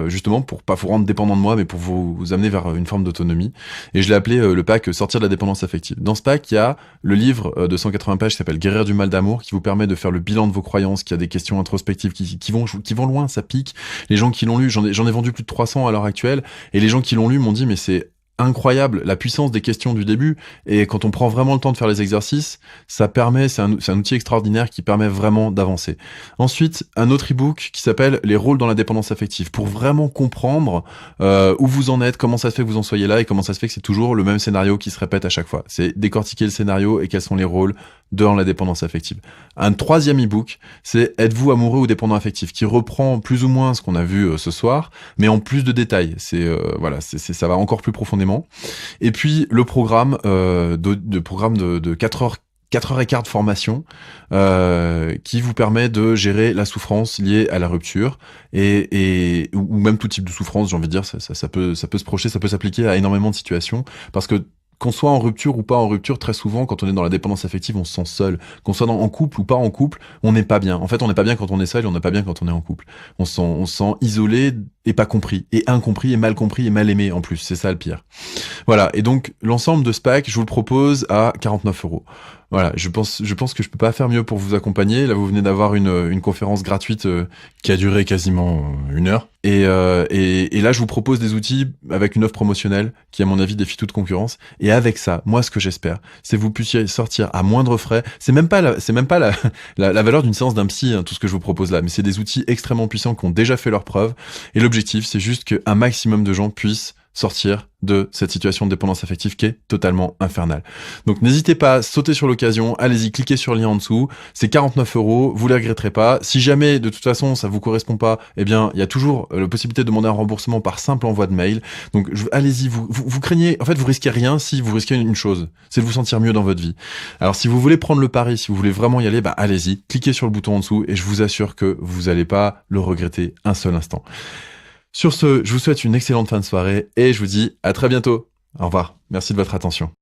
justement pour pas vous rendre dépendant de moi, mais pour vous amener vers une forme d'autonomie. Et je l'ai appelé le pack Sortir de la dépendance affective. Dans ce pack, il y a le livre de 180 pages qui s'appelle Guérir du mal d'amour, qui vous permet de faire le bilan de vos croyances, qui a des questions introspectives qui vont loin, ça pique. Les gens qui l'ont lu, j'en ai vendu plus de 300 à l'heure actuelle, et les gens qui l'ont lu m'ont dit, mais c'est incroyable la puissance des questions du début, et quand on prend vraiment le temps de faire les exercices, c'est un outil extraordinaire qui permet vraiment d'avancer. Ensuite, un autre e-book qui s'appelle Les rôles dans la dépendance affective, pour vraiment comprendre où vous en êtes, comment ça se fait que vous en soyez là et comment ça se fait que c'est toujours le même scénario qui se répète à chaque fois. C'est décortiquer le scénario et quels sont les rôles dans la dépendance affective. Un troisième e-book, c'est Êtes-vous amoureux ou dépendant affectif, qui reprend plus ou moins ce qu'on a vu ce soir, mais en plus de détails. Ça va encore plus profondément. Et puis le programme de 4h15 de formation qui vous permet de gérer la souffrance liée à la rupture ou même tout type de souffrance, j'ai envie de dire, ça peut se projeter, ça peut s'appliquer à énormément de situations, parce que qu'on soit en rupture ou pas en rupture, très souvent, quand on est dans la dépendance affective, on se sent seul. Qu'on soit en couple ou pas en couple, on n'est pas bien. En fait, on n'est pas bien quand on est seul et on n'est pas bien quand on est en couple. On se sent isolé et pas compris, et incompris et mal aimé en plus. C'est ça le pire. Voilà. Et donc, l'ensemble de ce pack, je vous le propose à 49 €. Voilà, je pense que je peux pas faire mieux pour vous accompagner. Là, vous venez d'avoir une conférence gratuite qui a duré quasiment 1 heure. Et là, je vous propose des outils avec une offre promotionnelle qui, à mon avis, défie toute concurrence. Et avec ça, moi, ce que j'espère, c'est que vous puissiez sortir à moindre frais. C'est même pas la valeur d'une séance d'un psy, hein, tout ce que je vous propose là, mais c'est des outils extrêmement puissants qui ont déjà fait leur preuve. Et l'objectif, c'est juste qu'un maximum de gens puissent sortir de cette situation de dépendance affective qui est totalement infernale. Donc n'hésitez pas, sautez sur l'occasion, allez-y, cliquez sur le lien en dessous, c'est 49 €, vous ne les regretterez pas. Si jamais de toute façon ça vous correspond pas, eh bien il y a toujours la possibilité de demander un remboursement par simple envoi de mail. Donc allez-y, vous craignez, en fait vous risquez rien si vous risquez une chose, c'est de vous sentir mieux dans votre vie. Alors si vous voulez prendre le pari, si vous voulez vraiment y aller, bah allez-y, cliquez sur le bouton en dessous et je vous assure que vous n'allez pas le regretter un seul instant. Sur ce, je vous souhaite une excellente fin de soirée et je vous dis à très bientôt. Au revoir. Merci de votre attention.